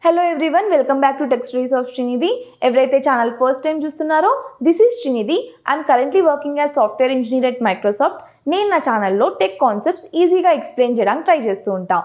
Hello everyone, welcome back to Tech Stories of Srinidhi. ఎవరైతే channel first time చూస్తున్నారో this is Srinidhi. I'm currently working as software engineer at Microsoft. నేను నా ఛానల్లో tech concepts ఈజీగా explain చేయడానికి try చేస్తూ ఉంటా.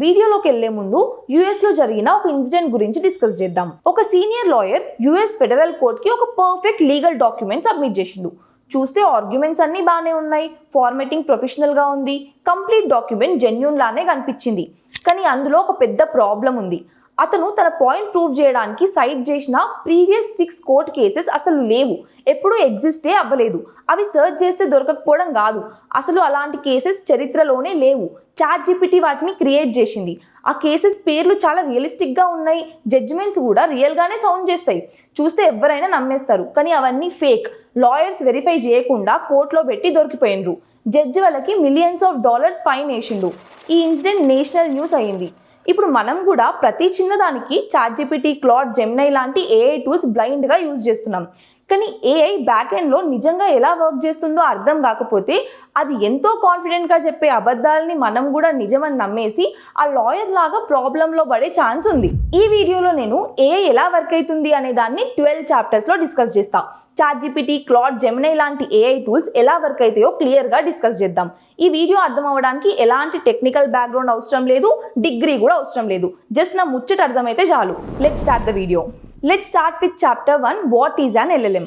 వీడియోలోకి వెళ్లే ముందు యూఎస్లో జరిగిన ఒక ఇన్సిడెంట్ గురించి డిస్కస్ చేద్దాం. ఒక సీనియర్ లాయర్ యూఎస్ ఫెడరల్ కోర్ట్కి ఒక పర్ఫెక్ట్ లీగల్ డాక్యుమెంట్ సబ్మిట్ చేసిండు. చూస్తే ఆర్గ్యుమెంట్స్ అన్నీ బాగానే ఉన్నాయి, ఫార్మాటింగ్ ప్రొఫెషనల్గా ఉంది, కంప్లీట్ డాక్యుమెంట్ జెన్యూన్ లానే కనిపించింది. కానీ అందులో ఒక పెద్ద ప్రాబ్లం ఉంది. అతను తన పాయింట్ ప్రూవ్ చేయడానికి సైట్ చేసిన ప్రీవియస్ 6 కోర్ట్ కేసెస్ అసలు లేవు, ఎప్పుడూ ఎగ్జిస్టే అవ్వలేదు. అవి సర్చ్ చేస్తే దొరకకపోవడం కాదు, అసలు అలాంటి కేసెస్ చరిత్రలోనే లేవు. ChatGPT వాటిని క్రియేట్ చేసింది. ఆ కేసెస్ పేర్లు చాలా రియలిస్టిక్గా ఉన్నాయి, జడ్జిమెంట్స్ కూడా రియల్గానే సౌండ్ చేస్తాయి. చూస్తే ఎవరైనా నమ్మేస్తారు, కానీ అవన్నీ ఫేక్. లాయర్స్ వెరిఫై చేయకుండా కోర్టులో పెట్టి దొరికిపోయినరు. జడ్జి వాళ్ళకి మిలియన్స్ ఆఫ్ డాలర్స్ ఫైన్ వేసిండు. ఈ ఇన్సిడెంట్ నేషనల్ న్యూస్ అయింది. ఇప్పుడు మనం కూడా ప్రతి చిన్నదానికి ChatGPT, Claude, Gemini లాంటి AI టూల్స్ బ్లైండ్గా యూజ్ చేస్తున్నాం. కానీ AI బ్యాక్ ఎండ్లో నిజంగా ఎలా వర్క్ చేస్తుందో అర్థం కాకపోతే అది ఎంతో కాన్ఫిడెంట్గా చెప్పే అబద్ధాలని మనం కూడా నిజమని నమ్మేసి ఆ లాయర్ లాగా ప్రాబ్లంలో పడే ఛాన్స్ ఉంది. ఈ వీడియోలో నేను AI ఎలా వర్క్ అవుతుంది అనే దాన్ని 12 చాప్టర్స్లో డిస్కస్ చేస్తా. ChatGPT, Claude, Gemini లాంటి AI టూల్స్ ఎలా వర్క్ అవుతాయో క్లియర్గా డిస్కస్ చేద్దాం. ఈ వీడియో అర్థం అవ్వడానికి ఎలాంటి టెక్నికల్ బ్యాక్గ్రౌండ్ అవసరం లేదు, డిగ్రీ కూడా అవసరం లేదు. జస్ట్ నా ముచ్చట అర్థమైతే చాలు. Let's start the video. Let's start with chapter 1, what is an LLM.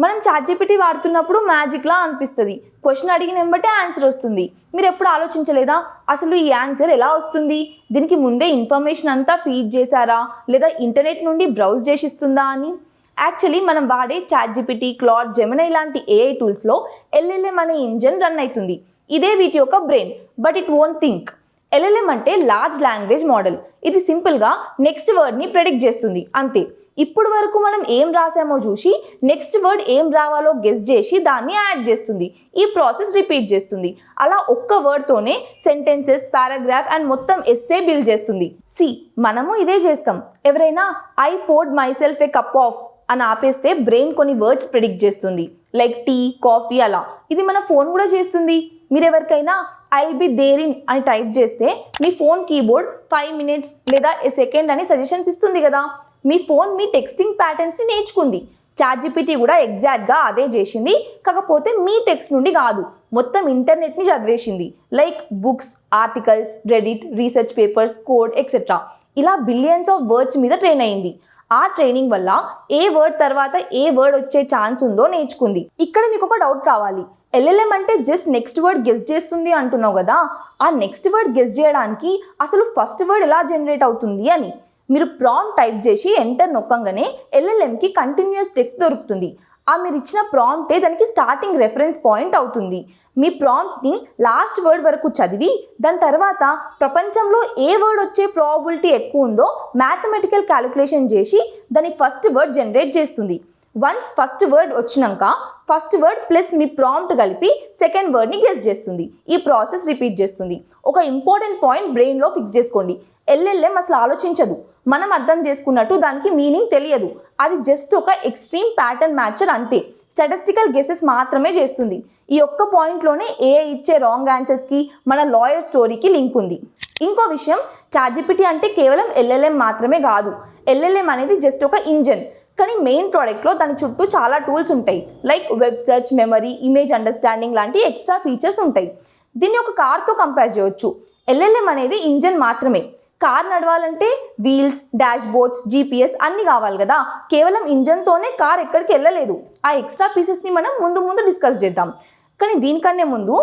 మనం ChatGPT వాడుతున్నప్పుడు మ్యాజిక్లా అనిపిస్తుంది. క్వశ్చన్ అడిగిన వెంబటే ఆన్సర్ వస్తుంది. మీరు ఎప్పుడు ఆలోచించలేదా అసలు ఈ ఆన్సర్ ఎలా వస్తుంది? దీనికి ముందే ఇన్ఫర్మేషన్ అంతా ఫీడ్ చేశారా, లేదా ఇంటర్నెట్ నుండి బ్రౌజ్ చేసి ఇస్తుందా అని? యాక్చువల్లీ మనం వాడే ChatGPT, Claude, Gemini లాంటి AI టూల్స్లో LLM అనే ఇంజన్ రన్ అవుతుంది. ఇదే వీటి యొక్క brain, but it won't think. LLM అంటే లార్జ్ లాంగ్వేజ్ మోడల్. ఇది సింపుల్గా నెక్స్ట్ వర్డ్ని ప్రెడిక్ట్ చేస్తుంది, అంతే. ఇప్పుడు వరకు మనం ఏం రాసామో చూసి నెక్స్ట్ వర్డ్ ఏం రావాలో గెస్ చేసి దాన్ని యాడ్ చేస్తుంది. ఈ ప్రాసెస్ రిపీట్ చేస్తుంది. అలా ఒక్క వర్డ్తోనే సెంటెన్సెస్, పారాగ్రాఫ్ అండ్ మొత్తం ఎస్సే బిల్డ్ చేస్తుంది. మనము ఇదే చేస్తాం. ఎవరైనా I poured my self a cup of అని ఆపేస్తే బ్రెయిన్ కొన్ని వర్డ్స్ ప్రిడిక్ట్ చేస్తుంది, లైక్ టీ, కాఫీ అలా. ఇది మన ఫోన్ కూడా చేస్తుంది. మీరు ఎవరికైనా ఐల్ బి దేర్ ఇన్ అని టైప్ చేస్తే మీ ఫోన్ కీబోర్డ్ 5 minutes లేదా ఏ సెకండ్ అని సజెషన్స్ ఇస్తుంది కదా. మీ ఫోన్ మీ టెక్స్టింగ్ ప్యాటర్న్స్ని నేర్చుకుంది. ChatGPT కూడా ఎగ్జాక్ట్గా అదే చేసింది, కాకపోతే మీ టెక్స్ట్ నుండి కాదు, మొత్తం ఇంటర్నెట్ని చదివేసింది. Like books, articles, Reddit, research papers, code etcetera. ఇలా బిలియన్స్ ఆఫ్ వర్డ్స్ మీద ట్రైన్ అయింది. ఆ ట్రైనింగ్ వల్ల ఏ వర్డ్ తర్వాత ఏ వర్డ్ వచ్చే ఛాన్స్ ఉందో నేర్చుకుంది. ఇక్కడ మీకు ఒక డౌట్ రావాలి, LLM అంటే జస్ట్ నెక్స్ట్ వర్డ్ గెస్ చేస్తుంది అంటున్నావు కదా, ఆ నెక్స్ట్ వర్డ్ గెస్ చేయడానికి అసలు ఫస్ట్ వర్డ్ ఎలా జనరేట్ అవుతుంది అని. మీరు ప్రాంప్ట్ టైప్ చేసి ఎంటర్ నొక్కంగానే LLMకి కంటిన్యూస్ టెక్స్ట్ దొరుకుతుంది. ఆ మీరు ఇచ్చిన ప్రాంప్టే దానికి స్టార్టింగ్ రెఫరెన్స్ పాయింట్ అవుతుంది. మీ ప్రాంప్ట్ని లాస్ట్ వర్డ్ వరకు చదివి దాని తర్వాత ప్రపంచంలో ఏ వర్డ్ వచ్చే ప్రాబబిలిటీ ఎక్కువ ఉందో మ్యాథమెటికల్ క్యాలిక్యులేషన్ చేసి దాని ఫస్ట్ వర్డ్ జనరేట్ చేస్తుంది. వన్స్ ఫస్ట్ వర్డ్ వచ్చినాక ఫస్ట్ వర్డ్ ప్లస్ మీ ప్రాంప్ట్ కలిపి సెకండ్ వర్డ్ని గెస్ చేస్తుంది. ఈ ప్రాసెస్ రిపీట్ చేస్తుంది. ఒక ఇంపార్టెంట్ పాయింట్ బ్రెయిన్లో ఫిక్స్ చేసుకోండి, LLM అసలు ఆలోచించదు. మనం అర్థం చేసుకున్నట్టు దానికి మీనింగ్ తెలియదు. అది జస్ట్ ఒక ఎక్స్ట్రీమ్ ప్యాటర్న్ మ్యాచర్ అంతే. స్టాటిస్టికల్ గెసెస్ మాత్రమే చేస్తుంది. ఈ ఒక్క పాయింట్లోనే AI ఇచ్చే రాంగ్ ఆన్సర్స్కి మన లాయర్ స్టోరీకి లింక్ ఉంది. ఇంకో విషయం, ChatGPT అంటే కేవలం LLM మాత్రమే కాదు. LLM అనేది జస్ట్ ఒక ఇంజన్, కానీ మెయిన్ ప్రోడక్ట్లో దాని చుట్టూ చాలా టూల్స్ ఉంటాయి. Like web search, memory, image understanding లాంటి ఎక్స్ట్రా ఫీచర్స్ ఉంటాయి. దీన్ని ఒక కార్తో కంపేర్ చేయొచ్చు. LLM అనేది ఇంజన్ మాత్రమే. కార్ నడవాలంటే వీల్స్, డాష్ బోర్డ్స్, GPS అన్నీ కావాలి కదా. కేవలం ఇంజన్తోనే కార్ ఎక్కడికి వెళ్ళలేదు. ఆ ఎక్స్ట్రా పీసెస్ని మనం ముందు డిస్కస్ చేద్దాం. కానీ దీనికన్నా ముందు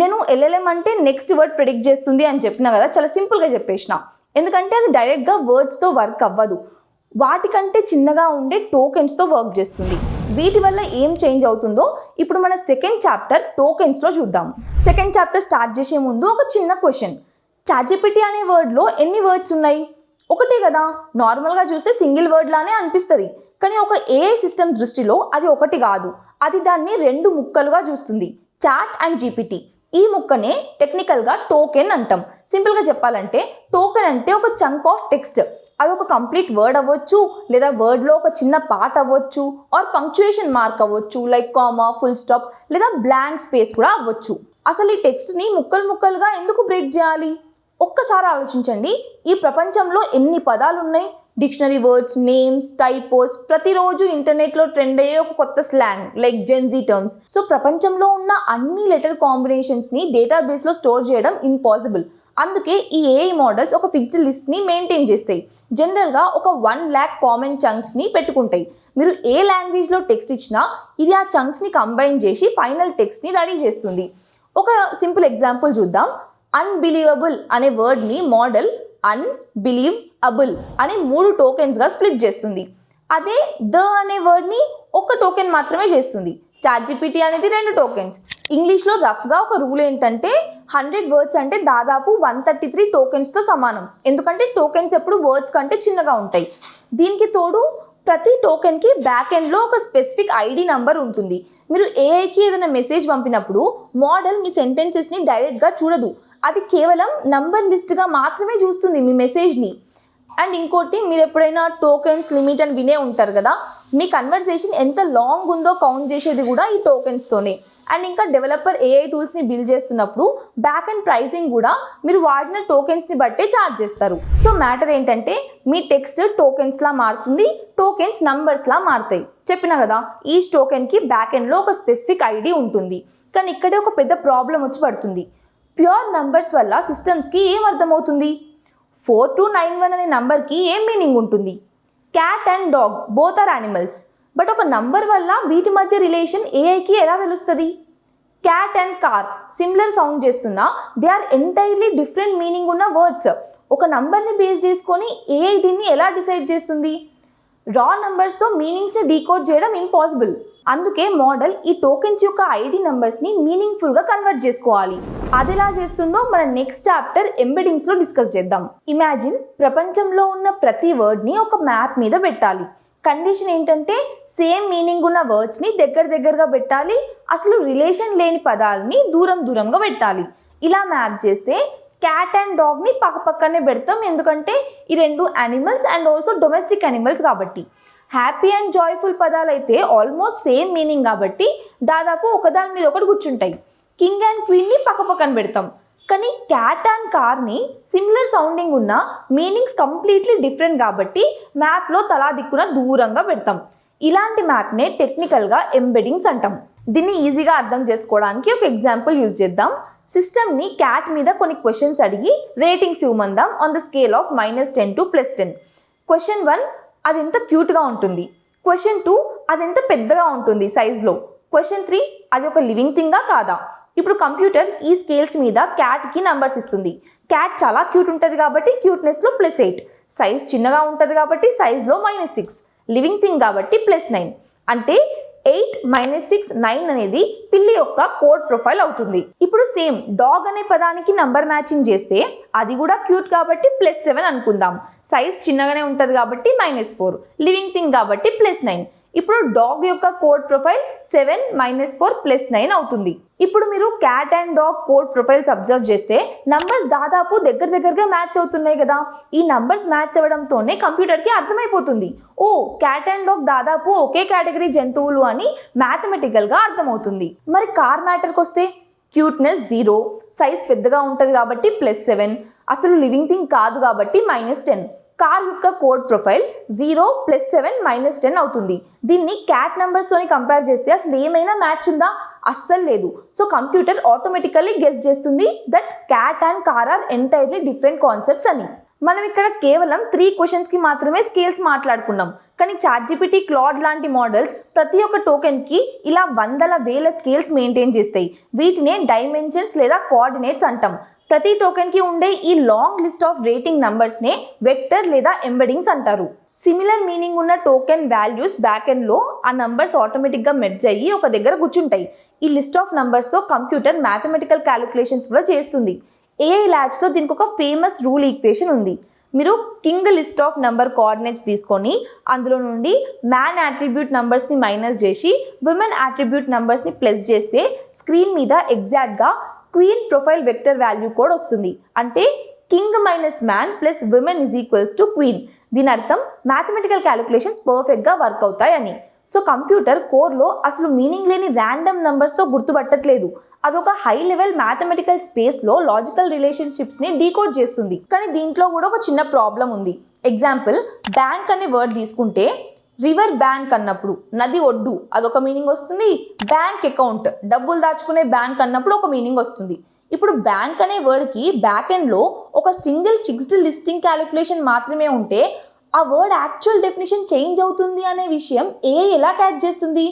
నేను LLM అంటే నెక్స్ట్ వర్డ్ ప్రెడిక్ట్ చేస్తుంది అని చెప్పినా కదా, చాలా సింపుల్గా చెప్పేసిన. ఎందుకంటే అది డైరెక్ట్గా వర్డ్స్తో వర్క్ అవ్వదు, వాటికంటే చిన్నగా ఉండే టోకెన్స్తో వర్క్ చేస్తుంది. వీటి వల్ల ఏం చేంజ్ అవుతుందో ఇప్పుడు మన సెకండ్ చాప్టర్ టోకెన్స్లో చూద్దాం. సెకండ్ చాప్టర్ స్టార్ట్ చేసే ముందు ఒక చిన్న క్వశ్చన్, ChatGPT అనే వర్డ్లో ఎన్ని వర్డ్స్ ఉన్నాయి? ఒకటే కదా. నార్మల్గా చూస్తే సింగిల్ వర్డ్ లానే అనిపిస్తుంది, కానీ ఒక AI సిస్టమ్ దృష్టిలో అది ఒకటి కాదు. అది దాన్ని 2 ముక్కలుగా చూస్తుంది, చాట్ అండ్ GPT. ఈ ముక్కనే టెక్నికల్గా టోకెన్ అంటాం. సింపుల్గా చెప్పాలంటే టోకెన్ అంటే ఒక చంక్ ఆఫ్ టెక్స్ట్. అది ఒక కంప్లీట్ వర్డ్ అవ్వచ్చు, లేదా వర్డ్లో ఒక చిన్న పార్ట్ అవ్వచ్చు, ఆర్ పంక్చుయేషన్ మార్క్ అవ్వచ్చు, లైక్ కామా, ఫుల్ స్టాప్, లేదా బ్లాంక్ స్పేస్ కూడా అవ్వచ్చు. అసలు ఈ టెక్స్ట్ని ముక్కలుగా ఎందుకు బ్రేక్ చేయాలి? ఒక్కసారి ఆలోచించండి, ఈ ప్రపంచంలో ఎన్ని పదాలు ఉన్నాయి, డిక్షనరీ వర్డ్స్, నేమ్స్, టైపోస్, ప్రతిరోజు ఇంటర్నెట్లో ట్రెండ్ అయ్యే ఒక కొత్త slang like Gen Z terms. So ప్రపంచంలో ఉన్న అన్ని లెటర్ కాంబినేషన్స్ని డేటాబేస్లో స్టోర్ చేయడం ఇంపాసిబుల్. అందుకే ఈ ఏఐ మోడల్స్ ఒక ఫిక్స్డ్ లిస్ట్ని మెయింటైన్ చేస్తాయి. జనరల్గా ఒక 1,00,000 కామన్ చంక్స్ని పెట్టుకుంటాయి. మీరు ఏ లాంగ్వేజ్లో టెక్స్ట్ ఇచ్చినా ఇది ఆ చంక్స్ని కంబైన్ చేసి ఫైనల్ టెక్స్ట్ని రెడీ చేస్తుంది. ఒక సింపుల్ ఎగ్జాంపుల్ చూద్దాం. అన్బిలీవబుల్ అనే వర్డ్ని మోడల్ అన్బిలీవబుల్ అనే 3 టోకెన్స్గా స్ప్లిట్ చేస్తుంది. అదే ద అనే వర్డ్ని ఒక టోకెన్ మాత్రమే చేస్తుంది. ChatGPT అనేది 2 టోకెన్స్. ఇంగ్లీష్లో రఫ్గా ఒక రూల్ ఏంటంటే 100 వర్డ్స్ అంటే దాదాపు 133 టోకెన్స్తో సమానం. ఎందుకంటే టోకెన్స్ ఎప్పుడు వర్డ్స్ కంటే చిన్నగా ఉంటాయి. దీనికి తోడు ప్రతి టోకెన్కి బ్యాక్ ఎండ్లో ఒక స్పెసిఫిక్ ఐడి నంబర్ ఉంటుంది. మీరు ఏఐకి ఏదైనా మెసేజ్ పంపినప్పుడు మోడల్ మీ సెంటెన్సెస్ని డైరెక్ట్గా చూడదు. అది కేవలం నంబర్ లిస్ట్గా మాత్రమే చూస్తుంది మీ మెసేజ్ని. అండ్ ఇంకోటి, మీరు ఎప్పుడైనా టోకెన్స్ లిమిట్ అని వినే ఉంటారు కదా, మీ కన్వర్సేషన్ ఎంత లాంగ్ ఉందో కౌంట్ చేసేది కూడా ఈ టోకెన్స్తోనే. అండ్ ఇంకా డెవలపర్ ఏఐ టూల్స్ని బిల్డ్ చేస్తున్నప్పుడు బ్యాక్ అండ్ ప్రైసింగ్ కూడా మీరు వాడిన టోకెన్స్ని బట్టే ఛార్జ్ చేస్తారు. సో మ్యాటర్ ఏంటంటే మీ టెక్స్ట్ టోకెన్స్లా మారుతుంది, టోకెన్స్ నంబర్స్లా మారుతాయి. చెప్పినా కదా, ఈచ్ టోకెన్కి బ్యాక్ ఎండ్లో ఒక స్పెసిఫిక్ ఐడి ఉంటుంది. కానీ ఇక్కడే ఒక పెద్ద ప్రాబ్లం వచ్చి పడుతుంది. ప్యూర్ నంబర్స్ వల్ల సిస్టమ్స్కి ఏం అర్థమవుతుంది? 4291 అనే నంబర్కి ఏం మీనింగ్ ఉంటుంది? Cat and dog both are animals. But ఒక నంబర్ వల్ల వీటి మధ్య రిలేషన్ ఏఐకి ఎలా తెలుస్తుంది? Cat and car similar sound చేస్తున్నా they are entirely different meaning ఉన్న వర్డ్స్. ఒక నంబర్ని బేస్ చేసుకొని ఏఐ దీన్ని ఎలా డిసైడ్ చేస్తుంది? రా నంబర్స్తో మీనింగ్స్ని డీకోడ్ చేయడం ఇంపాసిబుల్. అందుకే మోడల్ ఈ టోకెన్స్ యొక్క ఐడి నంబర్స్ని మీనింగ్ఫుల్గా కన్వర్ట్ చేసుకోవాలి. అది ఎలా చేస్తుందో మన నెక్స్ట్ చాప్టర్ ఎంబెడింగ్స్లో డిస్కస్ చేద్దాం. ఇమాజిన్ ప్రపంచంలో ఉన్న ప్రతి వర్డ్ని ఒక మ్యాప్ మీద పెట్టాలి. కండిషన్ ఏంటంటే సేమ్ మీనింగ్ ఉన్న వర్డ్స్ని దగ్గరగా పెట్టాలి, అసలు రిలేషన్ లేని పదాలని దూరంగా పెట్టాలి. ఇలా మ్యాప్ చేస్తే క్యాట్ అండ్ డాగ్ని పక్కనే పెడతాం, ఎందుకంటే ఈ 2 animals and also domestic animals కాబట్టి. హ్యాపీ అండ్ జాయ్ఫుల్ పదాలు అయితే ఆల్మోస్ట్ సేమ్ మీనింగ్ కాబట్టి దాదాపు ఒకదాని మీద ఒకటి కూర్చుంటాయి. కింగ్ అండ్ క్వీన్ని పక్కన పెడతాం. కానీ క్యాట్ అండ్ కార్ని సిమిలర్ సౌండింగ్ ఉన్న మీనింగ్స్ కంప్లీట్లీ డిఫరెంట్ కాబట్టి మ్యాప్లో తలా దిక్కున దూరంగా పెడతాం. ఇలాంటి మ్యాప్నే టెక్నికల్గా ఎంబెడింగ్స్ అంటాం. దీన్ని ఈజీగా అర్థం చేసుకోవడానికి ఒక ఎగ్జాంపుల్ యూజ్ చేద్దాం. సిస్టమ్ని క్యాట్ మీద కొన్ని క్వశ్చన్స్ అడిగి రేటింగ్స్ ఇవ్వమందాం on the scale of -10 to +10. Question 1, అది ఎంత క్యూట్గా ఉంటుంది. క్వశ్చన్ 2, అది ఎంత పెద్దగా ఉంటుంది సైజ్లో. క్వశ్చన్ 3, అది ఒక లివింగ్ థింగా కాదా. ఇప్పుడు కంప్యూటర్ ఈ స్కేల్స్ మీద క్యాట్కి నంబర్స్ ఇస్తుంది. క్యాట్ చాలా క్యూట్ ఉంటుంది కాబట్టి క్యూట్నెస్లో +8, సైజ్ చిన్నగా ఉంటుంది కాబట్టి సైజ్లో -6, లివింగ్ థింగ్ కాబట్టి +9. అంటే 8 - 6 9 అనేది పిల్లి యొక్క కోడ్ ప్రొఫైల్ అవుతుంది. ఇప్పుడు సేమ్ డాగ్ అనే పదానికి నంబర్ మ్యాచింగ్ చేస్తే అది కూడా క్యూట్ కాబట్టి +7 అనుకుందాం. సైజ్ చిన్నగానే ఉంటుంది కాబట్టి -4, లివింగ్ థింగ్ కాబట్టి +9. ఇప్పుడు డాగ్ యొక్క కోడ్ ప్రొఫైల్ 7 - 4 +9 అవుతుంది. ఇప్పుడు మీరు cat and dog code profiles observe చేస్తే నంబర్స్ దాదాపు దగ్గరగా మ్యాచ్ అవుతున్నాయి కదా. ఈ నంబర్స్ మ్యాచ్ అవ్వడంతోనే కంప్యూటర్కి అర్థమైపోతుంది, ఓ క్యాట్ అండ్ డాగ్ దాదాపు ఒకే కేటగిరీ జంతువులు అని మ్యాథమెటికల్గా అర్థమవుతుంది. మరి కార్ మ్యాటర్కి వస్తే క్యూట్నెస్ 0, సైజ్ పెద్దగా ఉంటుంది కాబట్టి +7, అసలు లివింగ్ థింగ్ కాదు కాబట్టి -10. కార్ యొక్క కోడ్ ప్రొఫైల్ 0 +7 -10 అవుతుంది. దీన్ని క్యాట్ నెంబర్స్తోని కంపేర్ చేస్తే అసలు ఏమైనా మ్యాచ్ ఉందా? అస్సలు లేదు. సో కంప్యూటర్ ఆటోమేటికల్లీ గెస్ చేస్తుంది that cat and car are entirely different concepts అని. మనం ఇక్కడ కేవలం 3 క్వశ్చన్స్కి మాత్రమే స్కేల్స్ మాట్లాడుకున్నాం. కానీ ChatGPT, క్లాడ్ లాంటి మోడల్స్ ప్రతి ఒక్క టోకెన్కి ఇలా వందల వేల స్కేల్స్ మెయింటైన్ చేస్తాయి. వీటినే డైమెన్షన్స్ లేదా కోఆర్డినేట్స్ అంటాం. ప్రతి టోకెన్కి ఉండే ఈ లాంగ్ లిస్ట్ ఆఫ్ రేటింగ్ నంబర్స్నే వెక్టర్ లేదా ఎంబెడింగ్స్ అంటారు. సిమిలర్ మీనింగ్ ఉన్న టోకెన్ వాల్యూస్ బ్యాక్ ఎండ్లో ఆ నంబర్స్ ఆటోమేటిక్గా మెర్జ్ అయ్యి ఒక దగ్గర కూర్చుంటాయి. ఈ లిస్ట్ ఆఫ్ నంబర్స్తో కంప్యూటర్ మ్యాథమెటికల్ క్యాలిక్యులేషన్స్ కూడా చేస్తుంది. ఏఐ ల్యాబ్స్లో దీనికి ఒక ఫేమస్ రూల్ ఈక్వేషన్ ఉంది. మీరు king list of number coordinates తీసుకొని అందులో నుండి మ్యాన్ యాట్రిబ్యూట్ నంబర్స్ని మైనస్ చేసి విమెన్ యాట్రిబ్యూట్ నంబర్స్ని ప్లస్ చేస్తే స్క్రీన్ మీద ఎగ్జాక్ట్గా queen profile vector value code వస్తుంది. అంటే కింగ్ - మ్యాన్ +విమెన్ = క్వీన్. దీని అర్థం మ్యాథమెటికల్ క్యాలిక్యులేషన్స్ పర్ఫెక్ట్గా వర్క్ అవుతాయని. సో కంప్యూటర్ కోర్లో అసలు మీనింగ్ లేని ర్యాండమ్ నెంబర్స్తో గుర్తుపట్టట్లేదు. అదొక హై లెవెల్ మ్యాథమెటికల్ స్పేస్లో లాజికల్ రిలేషన్షిప్స్ని డీకోడ్ చేస్తుంది. కానీ దీంట్లో కూడా ఒక చిన్న ప్రాబ్లం ఉంది. ఎగ్జాంపుల్, బ్యాంక్ అనే వర్డ్ తీసుకుంటే రివర్ బ్యాంక్ అన్నప్పుడు నది ఒడ్డు అదొక మీనింగ్ వస్తుంది. బ్యాంక్ అకౌంట్ డబ్బులు దాచుకునే బ్యాంక్ అన్నప్పుడు ఒక మీనింగ్ వస్తుంది. ఇప్పుడు బ్యాంక్ అనే వర్డ్కి బ్యాక్ ఎండ్లో ఒక సింగిల్ ఫిక్స్డ్ లిస్టింగ్ క్యాలిక్యులేషన్ మాత్రమే ఉంటే ఆ వర్డ్ యాక్చువల్ డెఫినేషన్ చేంజ్ అవుతుంది అనే విషయం ఏఐ ఎలా క్యాచ్ చేస్తుంది?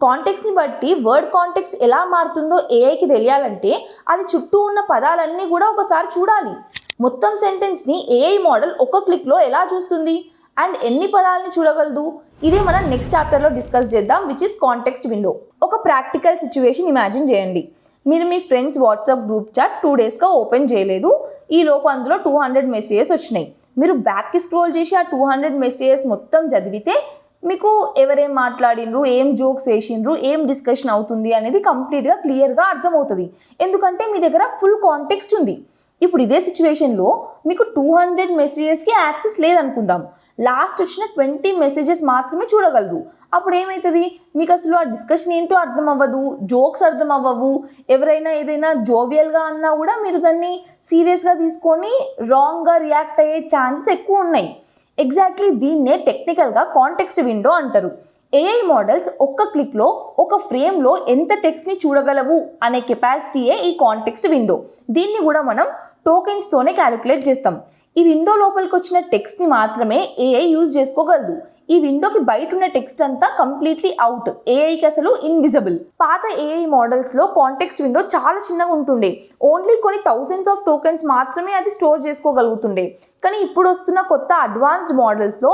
కాంటెక్స్ని బట్టి వర్డ్ కాంటెక్స్ట్ ఎలా మారుతుందో ఏఐకి తెలియాలంటే అది చుట్టూ ఉన్న పదాలన్నీ కూడా ఒకసారి చూడాలి. మొత్తం సెంటెన్స్ని ఏఐ మోడల్ ఒక క్లిక్లో ఎలా చూస్తుంది అండ్ ఎన్ని పదాలని చూడగలదు? ఇదే మనం నెక్స్ట్ చాప్టర్లో డిస్కస్ చేద్దాం, విచ్ ఇస్ కాంటెక్స్ట్ విండో. ఒక ప్రాక్టికల్ సిచ్యువేషన్ ఇమాజిన్ చేయండి. మీరు మీ ఫ్రెండ్స్ వాట్సాప్ గ్రూప్ చాట్ 2 డేస్గా ఓపెన్ చేయలేదు. ఈ లోపు అందులో 200 మెసేజెస్ వచ్చినాయి. మీరు బ్యాక్కి స్క్రోల్ చేసి ఆ 200 మెసేజెస్ మొత్తం చదివితే మీకు ఎవరేం మాట్లాడినరు, ఏం జోక్స్ వేసిండ్రు, ఏం డిస్కషన్ అవుతుంది అనేది కంప్లీట్గా క్లియర్గా అర్థమవుతుంది. ఎందుకంటే మీ దగ్గర ఫుల్ కాంటెక్స్ట్ ఉంది. ఇప్పుడు ఇదే సిచ్యువేషన్లో మీకు 200 మెసేజెస్కి యాక్సెస్ లేదనుకుందాం. లాస్ట్ వచ్చిన 20 మెసేజెస్ మాత్రమే చూడగలరు. అప్పుడు ఏమవుతుంది? మీకు అసలు ఆ డిస్కషన్ ఏంటో అర్థం అవ్వదు, జోక్స్ అర్థం అవ్వవు. ఎవరైనా ఏదైనా జోవియల్గా అన్నా కూడా మీరు దాన్ని సీరియస్గా తీసుకొని రాంగ్గా రియాక్ట్ అయ్యే ఛాన్సెస్ ఎక్కువ ఉన్నాయి. ఎగ్జాక్ట్లీ దీన్నే టెక్నికల్గా కాంటెక్స్ట్ విండో అంటారు. ఏఐ మోడల్స్ ఒక్క క్లిక్లో ఒక ఫ్రేమ్లో ఎంత టెక్స్ట్ని చూడగలవు అనే కెపాసిటీయే ఈ కాంటెక్స్ట్ విండో. దీన్ని కూడా మనం టోకెన్స్తోనే క్యాలిక్యులేట్ చేస్తాం. ఈ విండో లోపలికి వచ్చిన టెక్స్ట్ని మాత్రమే ఏఐ యూజ్ చేసుకోగలదు. ఈ విండోకి బయట ఉన్న టెక్స్ట్ అంతా కంప్లీట్లీ అవుట్, ఏఐకి అసలు ఇన్విజిబుల్. పాత ఏఐ మోడల్స్లో కాంటెక్స్ట్ విండో చాలా చిన్నగా ఉంటుండే. ఓన్లీ కొన్ని థౌజండ్స్ ఆఫ్ టోకెన్స్ మాత్రమే అది స్టోర్ చేసుకోగలుగుతుండే. కానీ ఇప్పుడు వస్తున్న కొత్త అడ్వాన్స్డ్ మోడల్స్లో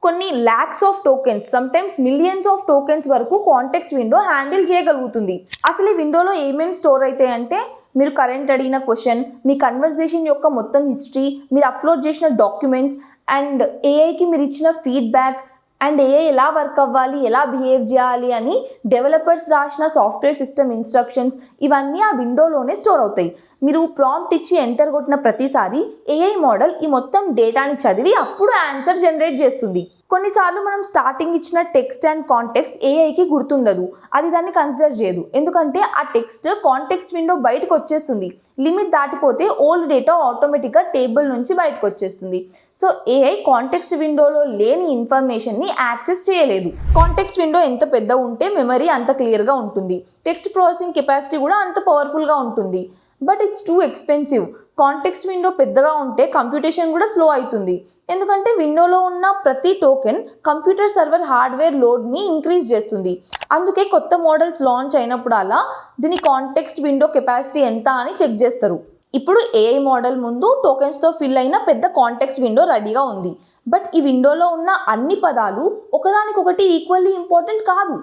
కొన్ని lakhs of tokens, sometimes millions of tokens వరకు కాంటెక్స్ట్ విండో హ్యాండిల్ చేయగలుగుతుంది. అసలు ఈ విండోలో ఏమేమి స్టోర్ అవుతాయి అంటే మీరు కరెంట్ అడిగిన క్వశ్చన్, మీ కన్వర్జేషన్ యొక్క మొత్తం హిస్టరీ, మీరు అప్లోడ్ చేసిన డాక్యుమెంట్స్ అండ్ ఏఐకి మీరు ఇచ్చిన ఫీడ్బ్యాక్ అండ్ ఏఐ ఎలా వర్క్ అవ్వాలి, ఎలా బిహేవ్ చేయాలి అని డెవలపర్స్ రాసిన సాఫ్ట్వేర్ సిస్టమ్ ఇన్స్ట్రక్షన్స్, ఇవన్నీ ఆ విండోలోనే స్టోర్ అవుతాయి. మీరు ప్రాంప్ట్ ఇచ్చి ఎంటర్ కొట్టిన ప్రతిసారి ఏఐ మోడల్ ఈ మొత్తం డేటాని చదివి అప్పుడు ఆన్సర్ జనరేట్ చేస్తుంది. కొన్నిసార్లు మనం స్టార్టింగ్ ఇచ్చిన టెక్స్ట్ అండ్ కాంటెక్స్ట్ ఏఐకి గుర్తుండదు, అది దాన్ని కన్సిడర్ చేయదు. ఎందుకంటే ఆ టెక్స్ట్ కాంటెక్స్ట్ విండో బయటకు వచ్చేస్తుంది. లిమిట్ దాటిపోతే ఓల్డ్ డేటా ఆటోమేటిక్గా టేబుల్ నుంచి బయటకు వచ్చేస్తుంది. సో ఏఐ కాంటెక్స్ట్ విండోలో లేని ఇన్ఫర్మేషన్ని యాక్సెస్ చేయలేదు. కాంటెక్స్ట్ విండో ఎంత పెద్ద ఉంటే మెమరీ అంత క్లియర్గా ఉంటుంది, టెక్స్ట్ ప్రాసెసింగ్ కెపాసిటీ కూడా అంత పవర్ఫుల్గా ఉంటుంది. But it's too expensive. Context window పెద్దగా ఉంటే కంప్యూటేషన్ కూడా స్లో అవుతుంది. ఎందుకంటే విండోలో ఉన్న ప్రతి టోకెన్ కంప్యూటర్ సర్వర్ హార్డ్వేర్ లోడ్ని ఇంక్రీజ్ చేస్తుంది. అందుకే కొత్త మోడల్స్ లాంచ్ అయినప్పుడల్లా దీని కాంటెక్స్ట్ విండో కెపాసిటీ ఎంత అని చెక్ చేస్తారు. ఇప్పుడు ఏఐ మోడల్ ముందు టోకెన్స్తో ఫిల్ అయిన పెద్ద కాంటెక్స్ట్ విండో రెడీగా ఉంది. బట్ ఈ విండోలో ఉన్న అన్ని పదాలు ఒకదానికొకటి ఈక్వల్లీ ఇంపార్టెంట్ కాదు.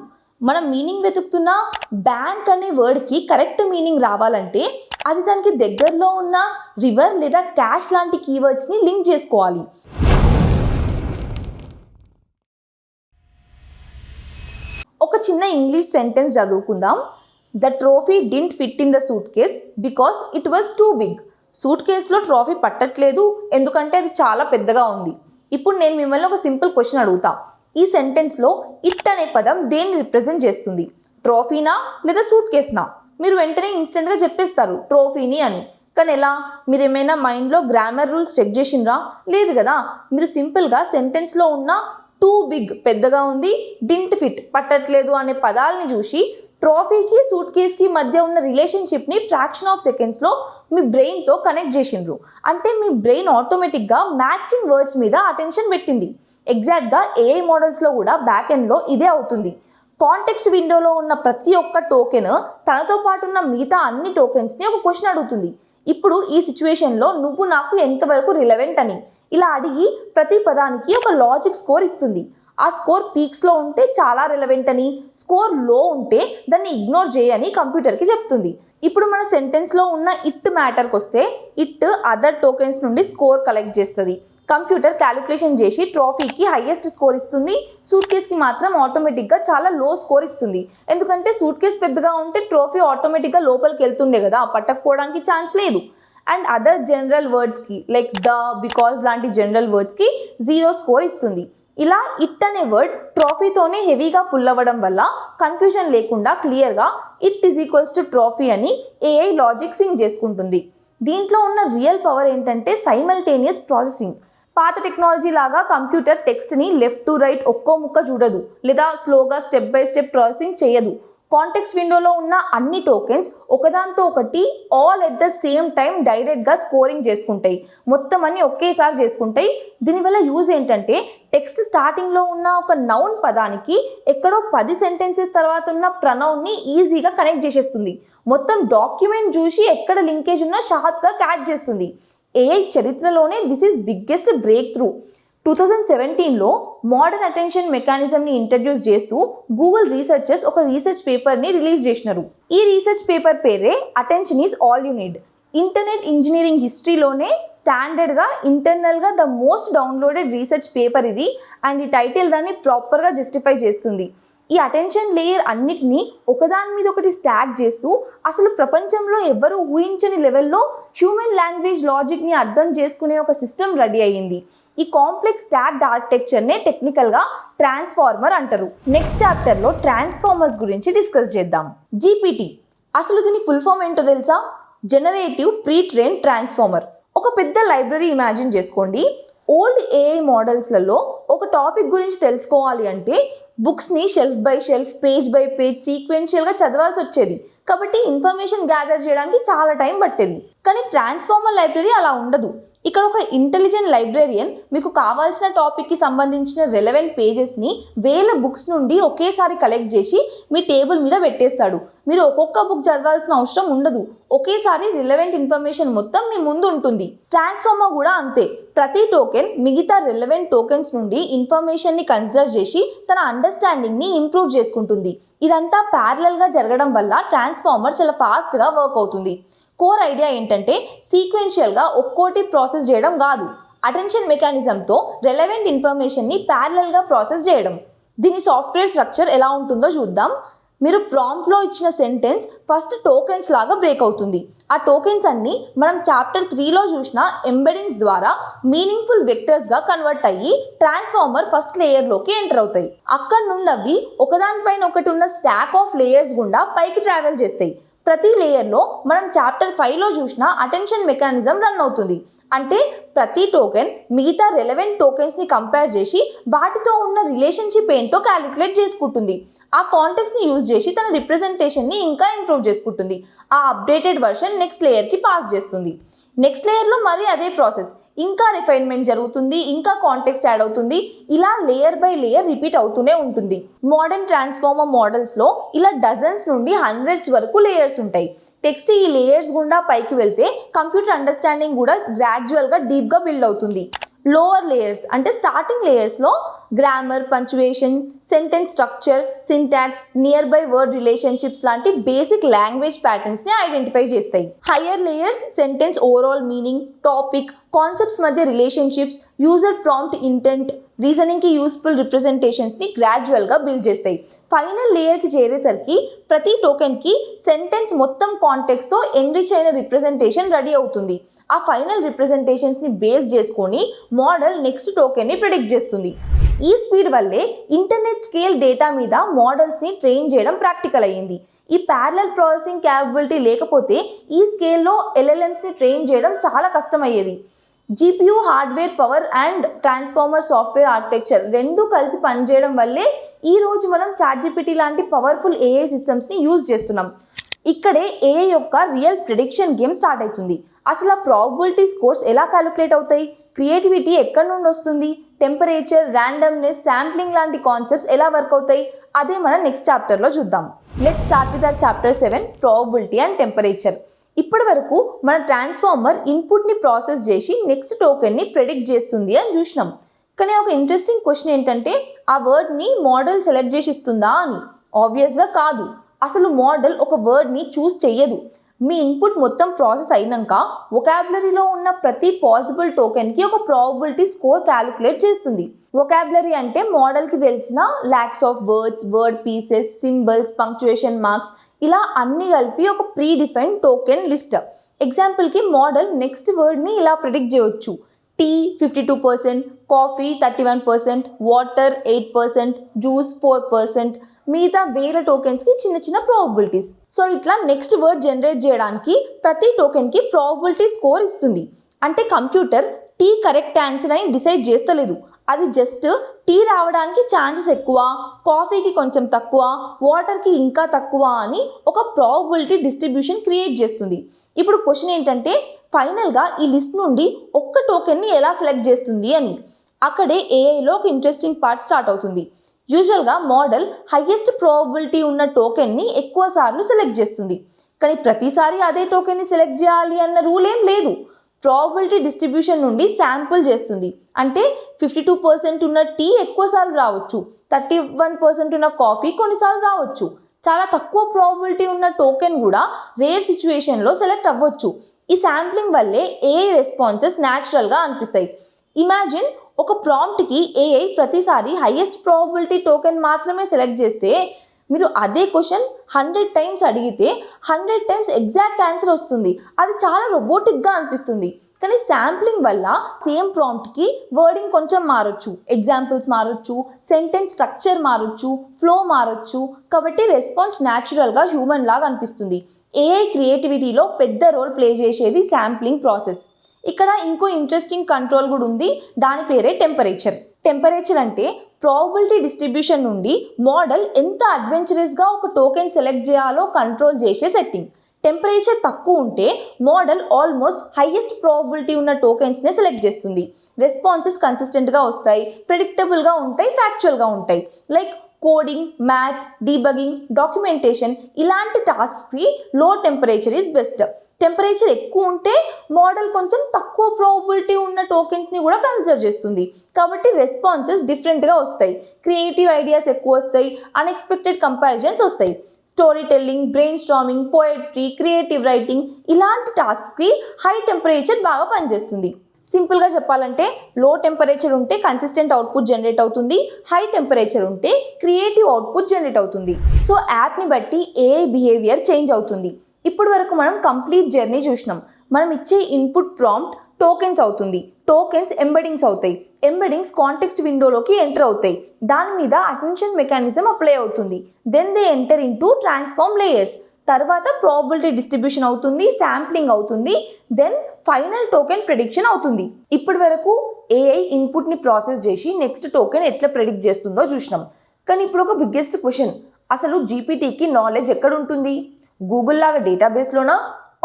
మనం మీనింగ్ వెతుకుతున్న బ్యాంక్ అనే వర్డ్కి కరెక్ట్ మీనింగ్ రావాలంటే అది దానికి దగ్గరలో ఉన్న రివర్ లేదా క్యాష్ లాంటి కీవర్డ్స్ని లింక్ చేసుకోవాలి. ఒక చిన్న ఇంగ్లీష్ సెంటెన్స్ చదువుకుందాం. The trophy didn't fit in the suitcase because it was too big. సూట్ కేసులో ట్రోఫీ పట్టట్లేదు ఎందుకంటే అది చాలా పెద్దగా ఉంది. ఇప్పుడు నేను మిమ్మల్ని ఒక సింపుల్ క్వశ్చన్ అడుగుతా. ఈ సెంటెన్స్లో ఇట్ అనే పదం దేన్ని రిప్రజెంట్ చేస్తుంది? ట్రోఫీనా లేదా సూట్ కేస్నా? మీరు వెంటనే ఇన్స్టెంట్గా చెప్పేస్తారు ట్రోఫీని అని. కానీ ఎలా? మీరు ఏమైనా మైండ్లో గ్రామర్ రూల్స్ చెక్ చేసిండ్రా? లేదు కదా. మీరు సింపుల్గా సెంటెన్స్లో ఉన్న టూ బిగ్ పెద్దగా ఉంది, డింట్ ఫిట్ పట్టట్లేదు అనే పదాలని చూసి ట్రోఫీకి సూట్ కేస్కి మధ్య ఉన్న రిలేషన్షిప్ని ఫ్రాక్షన్ ఆఫ్ సెకండ్స్లో మీ బ్రెయిన్తో కనెక్ట్ చేసిండ్రు. అంటే మీ బ్రెయిన్ ఆటోమేటిక్గా మ్యాచింగ్ వర్డ్స్ మీద అటెన్షన్ పెట్టింది. ఎగ్జాక్ట్గా ఏఐ మోడల్స్లో కూడా బ్యాక్ ఎండ్లో ఇదే అవుతుంది. కాంటెక్స్ట్ విండోలో ఉన్న ప్రతి ఒక్క టోకెన్ తనతో పాటు ఉన్న మిగతా అన్ని టోకెన్స్ని ఒక క్వశ్చన్ అడుగుతుంది. ఇప్పుడు ఈ సిచ్యువేషన్లో నువ్వు నాకు ఎంతవరకు రిలవెంట్ అని ఇలా అడిగి ప్రతి పదానికి ఒక లాజిక్ స్కోర్ ఇస్తుంది. ఆ స్కోర్ పీక్స్లో ఉంటే చాలా రిలవెంట్ అని, స్కోర్ లో ఉంటే దాన్ని ఇగ్నోర్ చేయని కంప్యూటర్కి చెప్తుంది. ఇప్పుడు మన సెంటెన్స్లో ఉన్న ఇట్ మ్యాటర్కి వస్తే ఇట్ అదర్ టోకెన్స్ నుండి స్కోర్ కలెక్ట్ చేస్తుంది. కంప్యూటర్ క్యాలిక్యులేషన్ చేసి ట్రోఫీకి హైయెస్ట్ స్కోర్ ఇస్తుంది, సూట్ కేస్కి మాత్రం ఆటోమేటిక్గా చాలా లో స్కోర్ ఇస్తుంది. ఎందుకంటే సూట్ కేస్ పెద్దగా ఉంటే ట్రోఫీ ఆటోమేటిక్గా లోపలికి వెళ్తుండే కదా, పట్టకపోవడానికి ఛాన్స్ లేదు. అండ్ అదర్ జనరల్ వర్డ్స్కి లైక్ ద, బికాజ్ లాంటి జనరల్ వర్డ్స్కి 0 స్కోర్ ఇస్తుంది. ఇలా ఇట్ అనే వర్డ్ ట్రాఫీతోనే హెవీగా పుల్ అవ్వడం వల్ల కన్ఫ్యూజన్ లేకుండా క్లియర్గా it is equals to trophy అని ఏఐ లాజిక్ సింక్ చేసుకుంటుంది. దీంట్లో ఉన్న రియల్ పవర్ ఏంటంటే సైమల్టేనియస్ ప్రాసెసింగ్. పాత టెక్నాలజీ లాగా కంప్యూటర్ టెక్స్ట్ని లెఫ్ట్ టు రైట్ ఒక్కో ముక్క చూడదు, లేదా స్లోగా స్టెప్ బై స్టెప్ ప్రాసెసింగ్ చేయదు. కాంటెక్స్ట్ విండోలో ఉన్న అన్ని టోకెన్స్ ఒకదాంతో ఒకటి all at the same time డైరెక్ట్గా స్కోరింగ్ చేసుకుంటాయి. మొత్తం అన్ని ఒకేసారి చేసుకుంటాయి. దీనివల్ల యూజ్ ఏంటంటే టెక్స్ట్ స్టార్టింగ్లో ఉన్న ఒక నౌన్ పదానికి ఎక్కడో 10 సెంటెన్సెస్ తర్వాత ఉన్న ప్రనౌన్ని ఈజీగా కనెక్ట్ చేసేస్తుంది. మొత్తం డాక్యుమెంట్ చూసి ఎక్కడ లింకేజ్ ఉన్నా షార్ప్గా క్యాచ్ చేస్తుంది. ఏఐ చరిత్రలోనే this is biggest breakthrough. 2017లో మోడర్న్ అటెన్షన్ మెకానిజంని ఇంట్రడ్యూస్ చేస్తూ గూగుల్ రీసెర్చర్స్ ఒక రీసెర్చ్ పేపర్ని రిలీజ్ చేసినారు. ఈ రీసెర్చ్ పేపర్ పేరే attention is all you need. Internet engineering హిస్టరీలోనే స్టాండర్డ్గా ఇంటర్నల్గా the most downloaded research paper ఇది. అండ్ ఈ టైటిల్ దాన్ని ప్రాపర్గా జస్టిఫై చేస్తుంది. ఈ అటెన్షన్ లేయర్ అన్నిటినీ ఒకదాని మీద ఒకటి స్టాక్ చేస్తూ అసలు ప్రపంచంలో ఎవరు ఊహించని లెవెల్లో హ్యూమన్ లాంగ్వేజ్ లాజిక్ని అర్థం చేసుకునే ఒక సిస్టమ్ రెడీ అయ్యింది. ఈ కాంప్లెక్స్ స్టాక్డ్ ఆర్కిటెక్చర్నే టెక్నికల్గా ట్రాన్స్ఫార్మర్ అంటారు. నెక్స్ట్ చాప్టర్లో ట్రాన్స్ఫార్మర్స్ గురించి డిస్కస్ చేద్దాం. జీపీటీ అసలు దీని ఫుల్ ఫామ్ ఏంటో తెలుసా? Generative pre train transformer. ఒక పెద్ద లైబ్రరీ ఇమాజిన్ చేసుకోండి. ఓల్డ్ ఏఐ మోడల్స్లలో ఒక టాపిక్ గురించి తెలుసుకోవాలి అంటే బుక్స్ని shelf by shelf, page by page సీక్వెన్షియల్గా చదవాల్సి వచ్చేది. కాబట్టి ఇన్ఫర్మేషన్ గ్యాదర్ చేయడానికి చాలా టైం పట్టేది. కానీ ట్రాన్స్ఫార్మర్ లైబ్రరీ అలా ఉండదు. ఇక్కడ ఒక ఇంటెలిజెంట్ లైబ్రేరియన్ మీకు కావాల్సిన టాపిక్కి సంబంధించిన రెలవెంట్ పేజెస్ని వేల బుక్స్ నుండి ఒకేసారి కలెక్ట్ చేసి మీ టేబుల్ మీద పెట్టేస్తాడు. మీరు ఒక్కొక్క బుక్ చదవాల్సిన అవసరం ఉండదు. ఒకేసారి రిలవెంట్ ఇన్ఫర్మేషన్ మొత్తం మీ ముందు ఉంటుంది. ట్రాన్స్ఫార్మర్ కూడా అంతే. ప్రతి టోకెన్ మిగతా రిలవెంట్ టోకెన్స్ నుండి ఇన్ఫర్మేషన్ని కన్సిడర్ చేసి తన అండర్స్టాండింగ్ని ఇంప్రూవ్ చేసుకుంటుంది. ఇదంతా ప్యారలల్గా జరగడం వల్ల ట్రాన్స్ఫార్మర్ చాలా ఫాస్ట్గా వర్క్ అవుతుంది. కోర్ ఐడియా ఏంటంటే సీక్వెన్షియల్గా ఒక్కోటి ప్రాసెస్ చేయడం కాదు, అటెన్షన్ మెకానిజంతో రెలవెంట్ ఇన్ఫర్మేషన్ని ప్యారలల్గా ప్రాసెస్ చేయడం. దీని సాఫ్ట్వేర్ స్ట్రక్చర్ ఎలా ఉంటుందో చూద్దాం. మీరు ప్రాంప్ట్లో ఇచ్చిన సెంటెన్స్ ఫస్ట్ టోకెన్స్ లాగా బ్రేక్ అవుతుంది. ఆ టోకెన్స్ అన్ని మనం చాప్టర్ 3లో చూసిన ఎంబెడింగ్స్ ద్వారా మీనింగ్ఫుల్ వెక్టర్స్గా కన్వర్ట్ అయ్యి ట్రాన్స్ఫార్మర్ ఫస్ట్ లేయర్లోకి ఎంటర్ అవుతాయి. అక్కడ నుండి అవి ఒకదానిపైన ఒకటి ఉన్న స్టాక్ ఆఫ్ లేయర్స్ గుండా పైకి ట్రావెల్ చేస్తాయి. ప్రతి లేయర్లో మనం చాప్టర్ 5లో చూసిన అటెన్షన్ మెకానిజం రన్ అవుతుంది. అంటే ప్రతి టోకెన్ మిగతా రెలవెంట్ టోకెన్స్ని కంపేర్ చేసి వాటితో ఉన్న రిలేషన్షిప్ ఏంటో క్యాలిక్యులేట్ చేసుకుంటుంది. ఆ కాంటెక్స్ని యూజ్ చేసి తన రిప్రజెంటేషన్ని ఇంకా ఇంప్రూవ్ చేసుకుంటుంది. ఆ అప్డేటెడ్ వర్షన్ నెక్స్ట్ లేయర్కి పాస్ చేస్తుంది. నెక్స్ట్ లేయర్లో మరి అదే ప్రాసెస్, ఇంకా రిఫైన్మెంట్ జరుగుతుంది, ఇంకా కాంటెక్స్ట్ యాడ్ అవుతుంది. ఇలా లేయర్ బై లేయర్ రిపీట్ అవుతూనే ఉంటుంది. మోడర్న్ ట్రాన్స్ఫార్మర్ మోడల్స్లో ఇలా డజన్స్ నుండి హండ్రెడ్స్ వరకు లేయర్స్ ఉంటాయి. టెక్స్ట్ ఈ లేయర్స్ గుండా పైకి వెళ్తే కంప్యూటర్ అండర్స్టాండింగ్ కూడా గ్రాడ్యువల్గా డీప్గా బిల్డ్ అవుతుంది. లోవర్ లేయర్స్ అంటే స్టార్టింగ్ లేయర్స్లో grammar, punctuation, sentence structure, syntax, near by word relationships లాంటి బేసిక్ లాంగ్వేజ్ ప్యాటర్న్స్ని ఐడెంటిఫై చేస్తాయి. Higher layers sentence overall meaning, topic, concepts మధ్య రిలేషన్షిప్స్, యూజర్ ప్రాంప్ట్ ఇంటెంట్, రీజనింగ్కి యూస్ఫుల్ రిప్రజెంటేషన్స్ని గ్రాడ్యువల్గా బిల్డ్ చేస్తాయి. ఫైనల్ లేయర్కి చేరేసరికి ప్రతి టోకెన్కి సెంటెన్స్ మొత్తం కాంటెక్స్తో ఎన్రిచ్ అయిన రిప్రజెంటేషన్ రెడీ అవుతుంది. ఆ ఫైనల్ రిప్రజెంటేషన్స్ని బేస్ చేసుకొని మోడల్ నెక్స్ట్ టోకెన్ని ప్రిడిక్ట్ చేస్తుంది. ఈ స్పీడ్ వల్లే ఇంటర్నెట్ స్కేల్ డేటా మీద మోడల్స్ని ట్రైన్ చేయడం ప్రాక్టికల్ అయ్యింది. ఈ ప్యారలల్ ప్రాసెసింగ్ క్యాపబిలిటీ లేకపోతే ఈ స్కేల్లో LLMస్ని ట్రైన్ చేయడం చాలా కష్టమయ్యేది. GPU hardware power and transformer software architecture రెండు కలిసి పనిచేయడం వల్లే ఈరోజు మనం ChatGPT లాంటి పవర్ఫుల్ AI సిస్టమ్స్ని యూజ్ చేస్తున్నాం. ఇక్కడే AI యొక్క రియల్ ప్రిడిక్షన్ గేమ్ స్టార్ట్ అవుతుంది. అసలు ఆ ప్రాబబిలిటీ స్కోర్స్ ఎలా క్యాలిక్యులేట్ అవుతాయి? క్రియేటివిటీ ఎక్కడి నుండి వస్తుంది? టెంపరేచర్, ర్యాండమ్నెస్, శాంప్లింగ్ లాంటి కాన్సెప్ట్స్ ఎలా వర్క్ అవుతాయి? అదే మనం నెక్స్ట్ చాప్టర్లో చూద్దాం. Let's start with our chapter 7 probability and temperature. ఇప్పటి వరకు మన ట్రాన్స్ఫార్మర్ ఇన్పుట్ని ప్రాసెస్ చేసి నెక్స్ట్ టోకెన్ని ప్రెడిక్ట్ చేస్తుంది అని చూసినాం. కానీ ఒక ఇంట్రెస్టింగ్ క్వశ్చన్ ఏంటంటే ఆ వర్డ్ని మోడల్ సెలెక్ట్ చేసి ఇస్తుందా అని. ఆబ్వియస్గా కాదు. అసలు మోడల్ ఒక వర్డ్ని చూస్ చెయ్యదు. మీ ఇన్పుట్ మొత్తం ప్రాసెస్ అయినాక వొకాబులరీలో ఉన్న ప్రతి పాసిబుల్ టోకెన్కి ఒక ప్రాబబిలిటీ స్కోర్ క్యాలిక్యులేట్ చేస్తుంది. వొకాబులరీ అంటే మోడల్కి తెలిసిన lakhs of words, word pieces, symbols, punctuation marks ఇలా అన్ని కలిపి ఒక ప్రీ డిఫైన్డ్ టోకెన్ లిస్ట్. ఎగ్జాంపుల్కి మోడల్ నెక్స్ట్ వర్డ్ని ఇలా ప్రిడిక్ట్ చేయవచ్చు. టీ 52%, కాఫీ 31%, వాటర్ 8%, జ్యూస్ 4%, మిగతా వేల టోకెన్స్కి చిన్న చిన్న ప్రాబబిలిటీస్. సో ఇట్లా నెక్స్ట్ వర్డ్ జనరేట్ చేయడానికి ప్రతి టోకెన్కి ప్రాబబిలిటీ స్కోర్ ఇస్తుంది. అంటే కంప్యూటర్ టీ కరెక్ట్ ఆన్సర్ అని డిసైడ్ చేస్తలేదు, అది జస్ట్ టీ రావడానికి ఛాన్సెస్ ఎక్కువ, కాఫీకి కొంచెం తక్కువ, వాటర్కి ఇంకా తక్కువ అని ఒక ప్రాబబిలిటీ డిస్ట్రిబ్యూషన్ క్రియేట్ చేస్తుంది. ఇప్పుడు క్వశ్చన్ ఏంటంటే ఫైనల్గా ఈ లిస్ట్ నుండి ఒక్క టోకెన్ని ఎలా సెలెక్ట్ చేస్తుంది అని. అక్కడే ఏఐలో ఒక ఇంట్రెస్టింగ్ పార్ట్ స్టార్ట్ అవుతుంది. యూజువల్గా మోడల్ హైయెస్ట్ ప్రాబబిలిటీ ఉన్న టోకెన్ని ఎక్కువ సార్లు సెలెక్ట్ చేస్తుంది, కానీ ప్రతిసారి అదే టోకెన్ని సెలెక్ట్ చేయాలి అన్న రూల్ ఏం లేదు. ప్రాబబిలిటీ డిస్ట్రిబ్యూషన్ నుండి శాంపుల్ చేస్తుంది. అంటే 52% ఉన్న టీ ఎక్కువసార్లు రావచ్చు, 31% ఉన్న కాఫీ కొన్నిసార్లు రావచ్చు, చాలా తక్కువ ప్రాబబిలిటీ ఉన్న టోకెన్ కూడా రేర్ సిచ్యువేషన్లో సెలెక్ట్ అవ్వచ్చు. ఈ శాంప్లింగ్ వల్లే ఏఐ రెస్పాన్సెస్ న్యాచురల్గా అనిపిస్తాయి. ఇమాజిన్ ఒక ప్రాంప్ట్కి ఏఐ ప్రతిసారి హైయెస్ట్ ప్రాబబిలిటీ టోకెన్ మాత్రమే సెలెక్ట్ చేస్తే మీరు అదే క్వశ్చన్ 100 టైమ్స్ అడిగితే 100 టైమ్స్ ఎగ్జాక్ట్ ఆన్సర్ వస్తుంది. అది చాలా రోబోటిక్గా అనిపిస్తుంది. కానీ శాంప్లింగ్ వల్ల సేమ్ ప్రాంప్ట్కి వర్డింగ్ కొంచెం మారొచ్చు, ఎగ్జాంపుల్స్ మారొచ్చు, సెంటెన్స్ స్ట్రక్చర్ మారొచ్చు, ఫ్లో మారొచ్చు. కాబట్టి రెస్పాన్స్ న్యాచురల్గా హ్యూమన్ లాగా అనిపిస్తుంది. ఏఐ క్రియేటివిటీలో పెద్ద రోల్ ప్లే చేసేది శాంప్లింగ్ ప్రాసెస్. ఇక్కడ ఇంకో ఇంట్రెస్టింగ్ కంట్రోల్ కూడా ఉంది, దాని పేరే టెంపరేచర్. టెంపరేచర్ అంటే ప్రాబబిలిటీ డిస్ట్రిబ్యూషన్ నుండి మోడల్ ఎంత అడ్వెంచరస్గా ఒక టోకెన్ సెలెక్ట్ చేయాలో కంట్రోల్ చేసే సెట్టింగ్. టెంపరేచర్ తక్కువ ఉంటే మోడల్ ఆల్మోస్ట్ హైయెస్ట్ ప్రాబబిలిటీ ఉన్న టోకెన్స్నే సెలెక్ట్ చేస్తుంది. రెస్పాన్సెస్ కన్సిస్టెంట్గా వస్తాయి, ప్రెడిక్టబుల్గా ఉంటాయి, ఫ్యాక్చువల్గా ఉంటాయి. Like coding, math, debugging, documentation ఇలాంటి టాస్క్స్కి లో టెంపరేచర్ ఈజ్ బెస్ట్. టెంపరేచర్ ఎక్కువ ఉంటే మోడల్ కొంచెం తక్కువ ప్రాబబిలిటీ ఉన్న టోకెన్స్ని కూడా కన్సిడర్ చేస్తుంది. కాబట్టి రెస్పాన్సెస్ డిఫరెంట్గా వస్తాయి, క్రియేటివ్ ఐడియాస్ ఎక్కువ వస్తాయి, అన్ఎక్స్పెక్టెడ్ కంపారిజన్స్ వస్తాయి. Story telling, brain storming, poetry, creative writing ఇలాంటి టాస్క్కి హై టెంపరేచర్ బాగా పనిచేస్తుంది. సింపుల్గా చెప్పాలంటే లో టెంపరేచర్ ఉంటే కన్సిస్టెంట్ అవుట్పుట్ జనరేట్ అవుతుంది, హై టెంపరేచర్ ఉంటే క్రియేటివ్ అవుట్పుట్ జనరేట్ అవుతుంది. సో యాప్ని బట్టి ఏఐ బిహేవియర్ చేంజ్ అవుతుంది. ఇప్పటి వరకు మనం కంప్లీట్ జర్నీ చూసినాం. మనం ఇచ్చే ఇన్పుట్ ప్రాంప్ట్ టోకెన్స్ అవుతుంది, టోకెన్స్ ఎంబెడింగ్స్ అవుతాయి, ఎంబెడింగ్స్ కాంటెక్స్ట్ విండోలోకి ఎంటర్ అవుతాయి, దాని మీద అటెన్షన్ మెకానిజం అప్లై అవుతుంది, then they enter into transform layers, తర్వాత ప్రాబబిలిటీ డిస్ట్రిబ్యూషన్ అవుతుంది, శాంప్లింగ్ అవుతుంది, దెన్ ఫైనల్ టోకెన్ ప్రెడిక్షన్ అవుతుంది. ఇప్పటి వరకు ఏఐ ఇన్పుట్ని ప్రాసెస్ చేసి నెక్స్ట్ టోకెన్ ఎట్లా ప్రెడిక్ట్ చేస్తుందో చూసినాం. కానీ ఇప్పుడు ఒక బిగ్గెస్ట్ క్వశ్చన్, అసలు జీపీటీకి నాలెడ్జ్ ఎక్కడ ఉంటుంది? గూగుల్ లాగా డేటాబేస్లోనా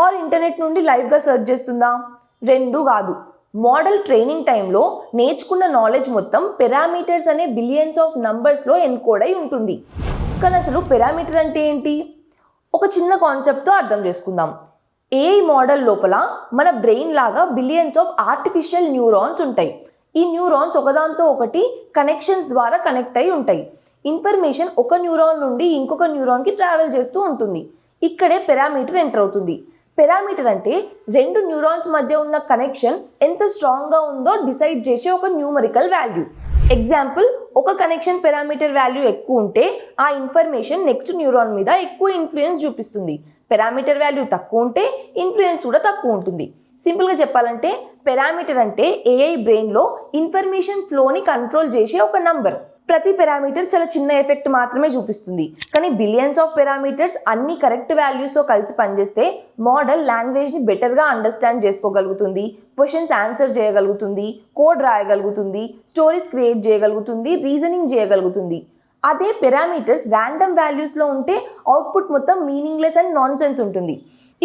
ఆర్ ఇంటర్నెట్ నుండి లైవ్గా సెర్చ్ చేస్తుందా? రెండూ కాదు. మోడల్ ట్రైనింగ్ టైంలో నేర్చుకున్న నాలెడ్జ్ మొత్తం పారామీటర్స్ అనే బిలియన్స్ ఆఫ్ నంబర్స్లో ఎన్కోడ్ అయి ఉంటుంది. కానీ అసలు పారామీటర్ అంటే ఏంటి? ఒక చిన్న కాన్సెప్ట్తో అర్థం చేసుకుందాం. ఏఐ మోడల్ లోపల మన బ్రెయిన్ లాగా బిలియన్స్ ఆఫ్ ఆర్టిఫిషియల్ న్యూరాన్స్ ఉంటాయి. ఈ న్యూరాన్స్ ఒకదాంతో ఒకటి కనెక్షన్స్ ద్వారా కనెక్ట్ అయి ఉంటాయి. ఇన్ఫర్మేషన్ ఒక న్యూరాన్ నుండి ఇంకొక న్యూరాన్కి ట్రావెల్ చేస్తూ ఉంటుంది. ఇక్కడే పారామీటర్ ఎంటర్ అవుతుంది. పారామీటర్ అంటే రెండు న్యూరాన్స్ మధ్య ఉన్న కనెక్షన్ ఎంత స్ట్రాంగ్గా ఉందో డిసైడ్ చేసే ఒక న్యూమరికల్ వాల్యూ. ఎగ్జాంపుల్, ఒక కనెక్షన్ పారామీటర్ వాల్యూ ఎక్కువ ఉంటే ఆ ఇన్ఫర్మేషన్ నెక్స్ట్ న్యూరాన్ మీద ఎక్కువ ఇన్ఫ్లుయెన్స్ చూపిస్తుంది. పారామీటర్ వాల్యూ తక్కువ ఉంటే ఇన్ఫ్లుయెన్స్ కూడా తక్కువ ఉంటుంది. సింపుల్గా చెప్పాలంటే పారామీటర్ అంటే ఏఐ బ్రెయిన్లో ఇన్ఫర్మేషన్ ఫ్లోని కంట్రోల్ చేసే ఒక నంబర్. ప్రతి పారామీటర్ చాలా చిన్న ఎఫెక్ట్ మాత్రమే చూపిస్తుంది, కానీ బిలియన్స్ ఆఫ్ పారామీటర్స్ అన్ని కరెక్ట్ వాల్యూస్తో కలిసి పనిచేస్తే మోడల్ లాంగ్వేజ్ని బెటర్గా అండర్స్టాండ్ చేసుకోగలుగుతుంది, క్వశ్చన్స్ ఆన్సర్ చేయగలుగుతుంది, కోడ్ రాయగలుగుతుంది, స్టోరీస్ క్రియేట్ చేయగలుగుతుంది, రీజనింగ్ చేయగలుగుతుంది. అదే పారామీటర్స్ ర్యాండమ్ వాల్యూస్లో ఉంటే అవుట్పుట్ మొత్తం మీనింగ్లెస్ అండ్ నాన్ సెన్స్ ఉంటుంది.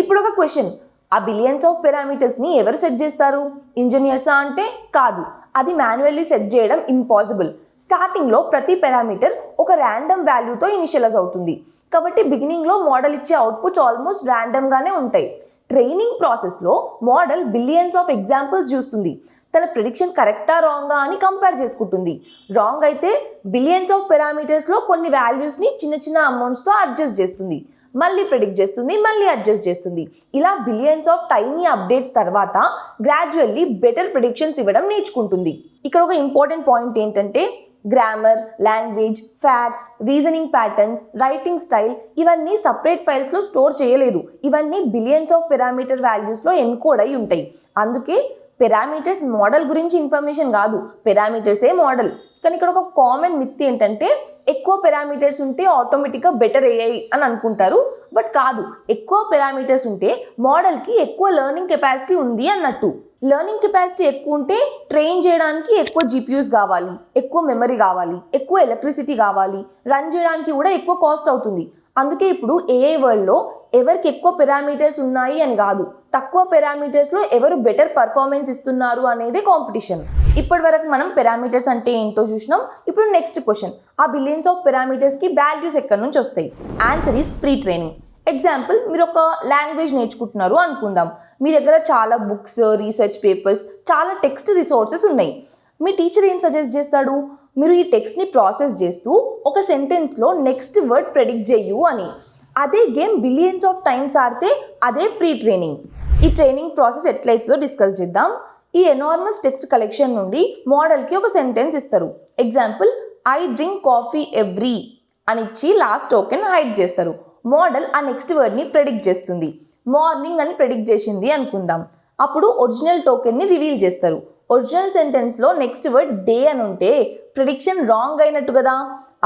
ఇప్పుడు ఒక క్వశ్చన్, ఆ బిలియన్స్ ఆఫ్ పారామీటర్స్ని ఎవరు సెట్ చేస్తారు? ఇంజనీర్సా అంటే కాదు, అది మాన్యువల్లీ సెట్ చేయడం ఇంపాసిబుల్. స్టార్టింగ్లో ప్రతి పారామీటర్ ఒక ర్యాండమ్ వాల్యూతో ఇనిషియలైజ్ అవుతుంది. కాబట్టి బిగినింగ్లో మోడల్ ఇచ్చే అవుట్పుట్స్ ఆల్మోస్ట్ ర్యాండమ్గానే ఉంటాయి. ట్రైనింగ్ ప్రాసెస్లో మోడల్ బిలియన్స్ ఆఫ్ ఎగ్జాంపుల్స్ చూస్తుంది. తన ప్రిడిక్షన్ కరెక్టా రాంగా అని కంపేర్ చేసుకుంటుంది. రాంగ్ అయితే బిలియన్స్ ఆఫ్ పారామీటర్స్లో కొన్ని వాల్యూస్ని చిన్న చిన్న అమౌంట్స్తో అడ్జస్ట్ చేస్తుంది, మళ్ళీ ప్రిడిక్ట్ చేస్తుంది, మళ్ళీ అడ్జస్ట్ చేస్తుంది. ఇలా బిలియన్స్ ఆఫ్ టైనీ అప్డేట్స్ తర్వాత గ్రాడ్యువల్లీ బెటర్ ప్రిడిక్షన్స్ ఇవ్వడం నేర్చుకుంటుంది. ఇక్కడ ఒక ఇంపార్టెంట్ పాయింట్ ఏంటంటే grammar, language, facts, reasoning patterns, writing style ఇవన్నీ సపరేట్ ఫైల్స్లో స్టోర్ చేయలేదు. ఇవన్నీ బిలియన్స్ ఆఫ్ పారామీటర్ వాల్యూస్లో ఎన్కోడ్ అయి ఉంటాయి. అందుకే పారామీటర్స్ మోడల్ గురించి ఇన్ఫర్మేషన్ కాదు, పారామీటర్సే మోడల్. కానీ ఇక్కడ ఒక కామన్ మిత్ ఏంటంటే ఎక్కువ పారామీటర్స్ ఉంటే ఆటోమేటిక్గా బెటర్ AI అని అనుకుంటారు. బట్ కాదు, ఎక్కువ పారామీటర్స్ ఉంటే మోడల్కి ఎక్కువ లెర్నింగ్ కెపాసిటీ ఉంది అన్నట్టు. లెర్నింగ్ కెపాసిటీ ఎక్కువ ఉంటే ట్రైన్ చేయడానికి ఎక్కువ GPUs కావాలి, ఎక్కువ మెమరీ కావాలి, ఎక్కువ ఎలక్ట్రిసిటీ కావాలి, రన్ చేయడానికి కూడా ఎక్కువ కాస్ట్ అవుతుంది. అందుకే ఇప్పుడు AI వరల్డ్లో ఎవరికి ఎక్కువ పారామీటర్స్ ఉన్నాయి అని కాదు, తక్కువ పారామీటర్స్లో ఎవరు బెటర్ పర్ఫార్మెన్స్ ఇస్తున్నారు అనేదే కాంపిటీషన్. ఇప్పటి వరకు మనం పారామీటర్స్ అంటే ఏంటో చూసినాం. ఇప్పుడు నెక్స్ట్ క్వశ్చన్, ఆ బిలియన్స్ ఆఫ్ పారామీటర్స్కి వాల్యూస్ ఎక్కడి నుంచి వస్తాయి? Answer is pre training. Example, మీరు ఒక లాంగ్వేజ్ నేర్చుకుంటున్నారు అనుకుందాం. మీ దగ్గర చాలా బుక్స్, రీసెర్చ్ పేపర్స్, చాలా టెక్స్ట్ రిసోర్సెస్ ఉన్నాయి. మీ టీచర్ ఏం సజెస్ట్ చేస్తాడు? మీరు ఈ టెక్స్ట్ని ప్రాసెస్ చేస్తూ ఒక సెంటెన్స్లో నెక్స్ట్ వర్డ్ ప్రెడిక్ట్ చేయు అని. అదే గేమ్ బిలియన్స్ ఆఫ్ టైమ్స్ ఆడితే అదే ప్రీ ట్రైనింగ్. ఈ ట్రైనింగ్ ప్రాసెస్ ఎట్లయితుందో డిస్కస్ చేద్దాం. ఈ ఎనార్మస్ టెక్స్ట్ కలెక్షన్ నుండి మోడల్కి ఒక సెంటెన్స్ ఇస్తారు. Example, I drink coffee every అని ఇచ్చి లాస్ట్ టోకెన్ హైడ్ చేస్తారు. మోడల్ ఆ నెక్స్ట్ వర్డ్ని ప్రెడిక్ట్ చేస్తుంది. మార్నింగ్ అని ప్రెడిక్ట్ చేసింది అనుకుందాం. అప్పుడు ఒరిజినల్ టోకెన్ని రివీల్ చేస్తారు. ఒరిజినల్ సెంటెన్స్లో నెక్స్ట్ వర్డ్ డే అని ఉంటే ప్రిడిక్షన్ రాంగ్ అయినట్టు కదా.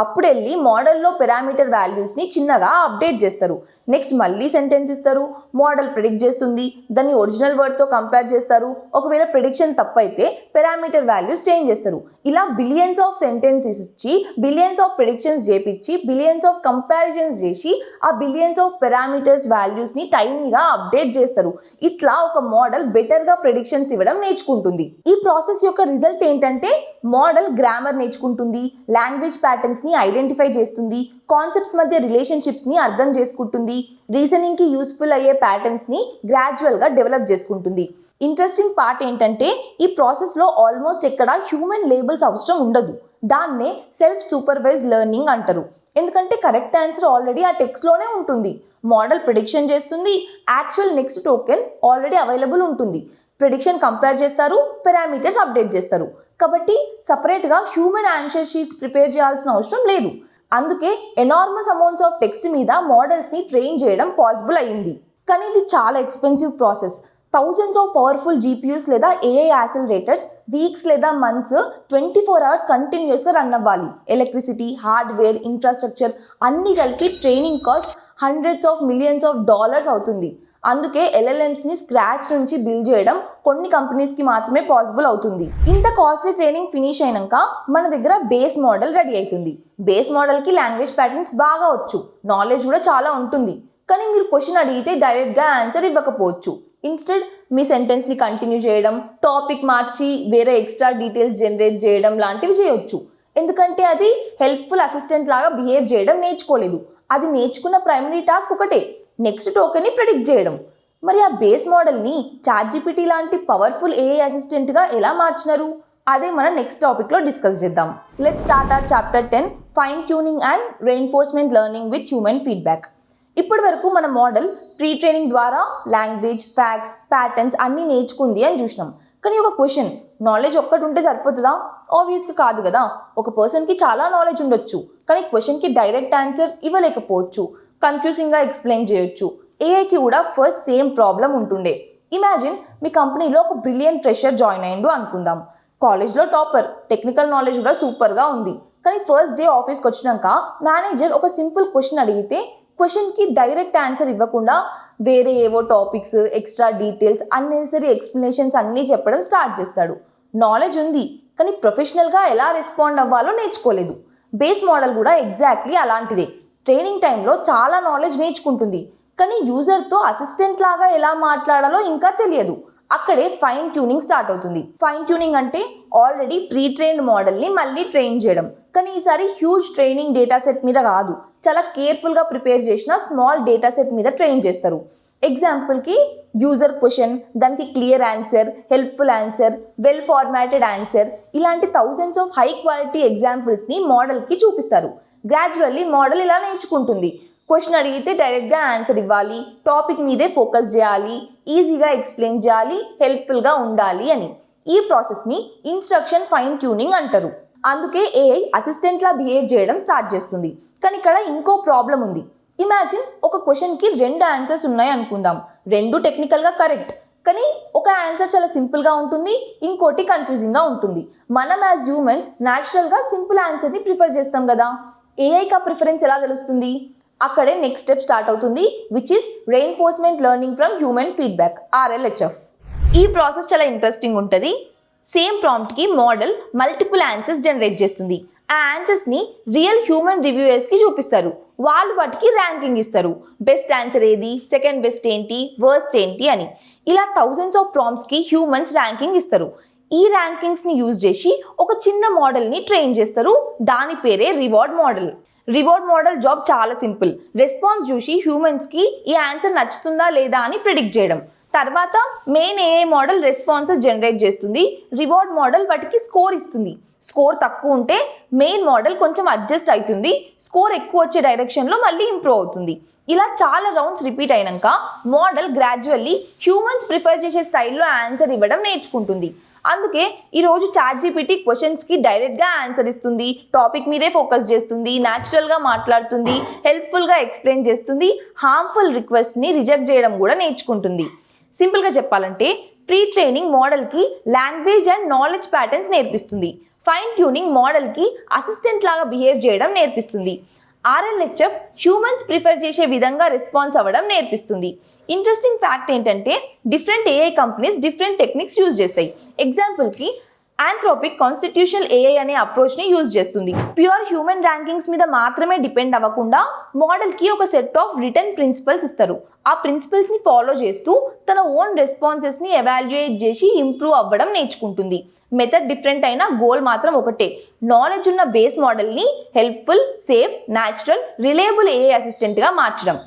అప్పుడు వెళ్ళి మోడల్లో పారామీటర్ వాల్యూస్ని చిన్నగా అప్డేట్ చేస్తారు. నెక్స్ట్ మళ్ళీ సెంటెన్స్ ఇస్తారు. మోడల్ ప్రిడిక్ట్ చేస్తుంది, దాన్ని ఒరిజినల్ వర్డ్తో కంపేర్ చేస్తారు. ఒకవేళ ప్రిడిక్షన్ తప్పైతే పారామీటర్ వాల్యూస్ చేంజ్ చేస్తారు. ఇలా బిలియన్స్ ఆఫ్ సెంటెన్సెస్ ఇచ్చి, బిలియన్స్ ఆఫ్ ప్రిడిక్షన్స్ చేపించి, బిలియన్స్ ఆఫ్ కంపారిజన్స్ చేసి ఆ బిలియన్స్ ఆఫ్ పారామీటర్స్ వాల్యూస్ని టైనీగా అప్డేట్ చేస్తారు. ఇట్లా ఒక మోడల్ బెటర్గా ప్రిడిక్షన్స్ ఇవ్వడం నేర్చుకుంటుంది. ఈ ప్రాసెస్ యొక్క రిజల్ట్ ఏంటంటే మోడల్ గ్రామర్ నేర్చుకుంటుంది, లాంగ్వేజ్ ప్యాటర్న్స్ని ఐడెంటిఫై చేస్తుంది, కాన్సెప్ట్స్ మధ్య రిలేషన్షిప్స్ని అర్థం చేసుకుంటుంది, రీజనింగ్కి యూస్ఫుల్ అయ్యే ప్యాటర్న్స్ని గ్రాడ్యువల్గా డెవలప్ చేసుకుంటుంది. ఇంట్రెస్టింగ్ పార్ట్ ఏంటంటే ఈ ప్రాసెస్లో ఆల్మోస్ట్ ఎక్కడ హ్యూమన్ లేబుల్స్ అవసరం ఉండదు. దాన్నే సెల్ఫ్ సూపర్వైజ్ లెర్నింగ్ అంటారు. ఎందుకంటే కరెక్ట్ ఆన్సర్ ఆల్రెడీ ఆ టెక్స్ట్లోనే ఉంటుంది. మోడల్ ప్రిడిక్షన్ చేస్తుంది, actual next token already available ఉంటుంది. ప్రిడిక్షన్ కంపేర్ చేస్తారు, పారామీటర్స్ అప్డేట్ చేస్తారు. కాబట్టి సపరేట్గా హ్యూమన్ ఆన్సర్ షీట్స్ ప్రిపేర్ చేయాల్సిన అవసరం లేదు. అందుకే ఎనార్మస్ అమౌంట్స్ ఆఫ్ టెక్స్ట్ మీద మోడల్స్ని ట్రైన్ చేయడం పాసిబుల్ అయ్యింది. కానీ ఇది చాలా expensive process. Thousands of powerful GPUs లేదా AI యాక్సిలరేటర్స్ వీక్స్ లేదా మంత్స్ 24 hours కంటిన్యూస్గా రన్ అవ్వాలి. ఎలక్ట్రిసిటీ, హార్డ్వేర్, ఇన్ఫ్రాస్ట్రక్చర్ అన్నీ కలిపి training cost hundreds of millions of dollars అవుతుంది. అందుకే LLMsని స్క్రాచ్ నుంచి బిల్డ్ చేయడం కొన్ని కంపెనీస్కి మాత్రమే పాసిబుల్ అవుతుంది. ఇంత కాస్ట్లీ ట్రైనింగ్ ఫినిష్ అయినాక మన దగ్గర బేస్ మోడల్ రెడీ అవుతుంది. బేస్ మోడల్కి లాంగ్వేజ్ ప్యాటర్న్స్ బాగా వచ్చు, నాలెడ్జ్ కూడా చాలా ఉంటుంది. కానీ మీరు క్వశ్చన్ అడిగితే డైరెక్ట్గా ఆన్సర్ ఇవ్వకపోవచ్చు. ఇన్స్టెడ్ మీ సెంటెన్స్ని కంటిన్యూ చేయడం, టాపిక్ మార్చి వేరే ఎక్స్ట్రా డీటెయిల్స్ జనరేట్ చేయడం లాంటివి చేయొచ్చు. ఎందుకంటే అది హెల్ప్ఫుల్ అసిస్టెంట్ లాగా బిహేవ్ చేయడం నేర్చుకోలేదు. అది నేర్చుకున్న ప్రైమరీ టాస్క్ ఒకటే, నెక్స్ట్ టోకెన్ని ప్రిడిక్ట్ చేయడం. మరి ఆ బేస్ మోడల్ని ChatGPT లాంటి పవర్ఫుల్ AI అసిస్టెంట్గా ఎలా మార్చినారు? అదే మనం నెక్స్ట్ టాపిక్లో డిస్కస్ చేద్దాం. Let's start our chapter 10, fine tuning and reinforcement learning with human feedback. ఇప్పటి వరకు మన మోడల్ ప్రీ ట్రైనింగ్ ద్వారా లాంగ్వేజ్, ఫ్యాక్ట్స్, ప్యాటర్న్స్ అన్నీ నేర్చుకుంది అని చూసినాం. కానీ ఒక క్వశ్చన్, నాలెడ్జ్ ఒక్కటి ఉంటే సరిపోతుందా? ఆబ్వియస్గా కాదు కదా. ఒక పర్సన్కి చాలా నాలెడ్జ్ ఉండొచ్చు, కానీ క్వశ్చన్కి డైరెక్ట్ ఆన్సర్ ఇవ్వలేకపోవచ్చు, కన్ఫ్యూజింగ్గా ఎక్స్ప్లెయిన్ చేయొచ్చు. AIకి కూడా ఫస్ట్ సేమ్ ప్రాబ్లం ఉంటుండే. ఇమాజిన్ మీ కంపెనీలో ఒక బ్రిలియంట్ ఫ్రెషర్ జాయిన్ అయ్యిండు అనుకుందాం. కాలేజ్లో టాపర్, టెక్నికల్ నాలెడ్జ్ కూడా సూపర్గా ఉంది. కానీ ఫస్ట్ డే ఆఫీస్కి వచ్చినాక మేనేజర్ ఒక సింపుల్ క్వశ్చన్ అడిగితే క్వశ్చన్కి డైరెక్ట్ ఆన్సర్ ఇవ్వకుండా వేరే ఏవో topics, extra details, unnecessary explanations అన్నీ చెప్పడం స్టార్ట్ చేస్తాడు. నాలెడ్జ్ ఉంది, కానీ ప్రొఫెషనల్గా ఎలా రెస్పాండ్ అవ్వాలో నేర్చుకోలేదు. బేస్ మోడల్ కూడా ఎగ్జాక్ట్లీ అలాంటిదే. ట్రైనింగ్ టైంలో చాలా నాలెడ్జ్ నేర్చుకుంటుంది, కానీ యూజర్తో అసిస్టెంట్ లాగా ఎలా మాట్లాడాలో ఇంకా తెలియదు. అక్కడే ఫైన్ ట్యూనింగ్ స్టార్ట్ అవుతుంది. ఫైన్ ట్యూనింగ్ అంటే ఆల్రెడీ ప్రీ ట్రైన్డ్ మోడల్ని మళ్ళీ ట్రైన్ చేయడం. కానీ ఈసారి హ్యూజ్ ట్రైనింగ్ డేటా సెట్ మీద కాదు, చాలా కేర్ఫుల్గా ప్రిపేర్ చేసిన స్మాల్ డేటా సెట్ మీద ట్రైన్ చేస్తారు. ఎగ్జాంపుల్కి యూజర్ క్వశ్చన్, దానికి clear answer, helpful answer, well formatted answer, ఇలాంటి థౌజండ్స్ ఆఫ్ హై క్వాలిటీ ఎగ్జాంపుల్స్ని మోడల్కి చూపిస్తారు. గ్రాడ్యువల్లీ మోడల్ ఇలా నేర్చుకుంటుంది. క్వశ్చన్ అడిగితే డైరెక్ట్గా ఆన్సర్ ఇవ్వాలి, టాపిక్ మీదే ఫోకస్ చేయాలి, ఈజీగా ఎక్స్ప్లెయిన్ చేయాలి, హెల్ప్ఫుల్గా ఉండాలి అని. ఈ ప్రాసెస్ని ఇన్స్ట్రక్షన్ ఫైన్ ట్యూనింగ్ అంటారు. అందుకే AI అసిస్టెంట్లా బిహేవ్ చేయడం స్టార్ట్ చేస్తుంది. కానీ ఇక్కడ ఇంకో ప్రాబ్లం ఉంది. ఇమాజిన్ ఒక క్వశ్చన్కి 2 ఆన్సర్స్ ఉన్నాయి అనుకుందాం. 2 టెక్నికల్గా కరెక్ట్, కానీ ఒక ఆన్సర్ చాలా సింపుల్గా ఉంటుంది, ఇంకోటి కన్ఫ్యూజింగ్గా ఉంటుంది. మనం యాజ్ హ్యూమన్స్ న్యాచురల్గా సింపుల్ ఆన్సర్ని ప్రిఫర్ చేస్తాం కదా. ఏఐకి ఆ ప్రిఫరెన్స్ ఎలా తెలుస్తుంది? అక్కడే నెక్స్ట్ స్టెప్ స్టార్ట్ అవుతుంది, which is reinforcement learning from human feedback, RLHF. ఈ ప్రాసెస్ చాలా ఇంట్రెస్టింగ్ ఉంటుంది. సేమ్ ప్రాంప్ట్కి మోడల్ మల్టిపుల్ ఆన్సర్స్ జనరేట్ చేస్తుంది. ఆ ఆన్సర్స్ని రియల్ హ్యూమన్ రివ్యూయర్స్కి చూపిస్తారు. వాళ్ళు వాటికి ర్యాంకింగ్ ఇస్తారు. బెస్ట్ ఆన్సర్ ఏది, సెకండ్ బెస్ట్ ఏంటి, వర్స్ట్ ఏంటి అని. ఇలా థౌజండ్స్ ఆఫ్ ప్రాంప్ట్స్కి హ్యూమన్స్ ర్యాంకింగ్ ఇస్తారు. ఈ ర్యాంకింగ్స్ని యూజ్ చేసి ఒక చిన్న మోడల్ని ట్రైన్ చేస్తారు. దాని పేరే reward model. Reward model job చాలా సింపుల్. రెస్పాన్స్ చూసి హ్యూమన్స్కి ఈ ఆన్సర్ నచ్చుతుందా లేదా అని ప్రిడిక్ట్ చేయడం. తర్వాత main AI model responses generate చేస్తుంది. రివార్డ్ మోడల్ వాటికి స్కోర్ ఇస్తుంది. స్కోర్ తక్కువ ఉంటే మెయిన్ మోడల్ కొంచెం అడ్జస్ట్ అవుతుంది. స్కోర్ ఎక్కువ వచ్చే డైరెక్షన్లో మళ్ళీ ఇంప్రూవ్ అవుతుంది. ఇలా చాలా రౌండ్స్ రిపీట్ అయినాక మోడల్ గ్రాడ్యువల్లీ హ్యూమన్స్ ప్రిఫర్ చేసే స్టైల్లో ఆన్సర్ ఇవ్వడం నేర్చుకుంటుంది. అందుకే ఈరోజు ChatGPT క్వశ్చన్స్కి డైరెక్ట్గా ఆన్సర్ ఇస్తుంది, టాపిక్ మీదే ఫోకస్ చేస్తుంది, న్యాచురల్గా మాట్లాడుతుంది, హెల్ప్ఫుల్గా ఎక్స్ప్లెయిన్ చేస్తుంది, హార్మ్ఫుల్ రిక్వెస్ట్ని రిజెక్ట్ చేయడం కూడా నేర్చుకుంటుంది. సింపుల్గా చెప్పాలంటే ప్రీ ట్రైనింగ్ మోడల్కి లాంగ్వేజ్ అండ్ నాలెడ్జ్ ప్యాటర్న్స్ నేర్పిస్తుంది. ఫైన్ ట్యూనింగ్ మోడల్కి అసిస్టెంట్ లాగా బిహేవ్ చేయడం నేర్పిస్తుంది. RLHF హ్యూమన్స్ ప్రిఫర్ చేసే విధంగా రెస్పాన్స్ అవ్వడం నేర్పిస్తుంది. ఇంట్రెస్టింగ్ ఫ్యాక్ట్ ఏంటంటే different AI companies different techniques use చేస్తాయి. ఎగ్జాంపుల్కి ఆంథ్రోపిక్ కాన్స్టిట్యూషనల్ ఏఐ అనే అప్రోచ్ని యూజ్ చేస్తుంది. ప్యూర్ హ్యూమన్ ర్యాంకింగ్స్ మీద మాత్రమే డిపెండ్ అవ్వకుండా మోడల్కి ఒక సెట్ ఆఫ్ రిటర్న్ ప్రిన్సిపల్స్ ఇస్తారు. ఆ ప్రిన్సిపల్స్ని ఫాలో చేస్తూ తన ఓన్ రెస్పాన్సెస్ని ఎవాల్యుయేట్ చేసి ఇంప్రూవ్ అవ్వడం నేర్చుకుంటుంది. మెథడ్ డిఫరెంట్ అయినా గోల్ మాత్రం ఒకటే, నాలెడ్జ్ ఉన్న బేస్ మోడల్ని helpful, safe, natural, reliable AI అసిస్టెంట్గా మార్చడం.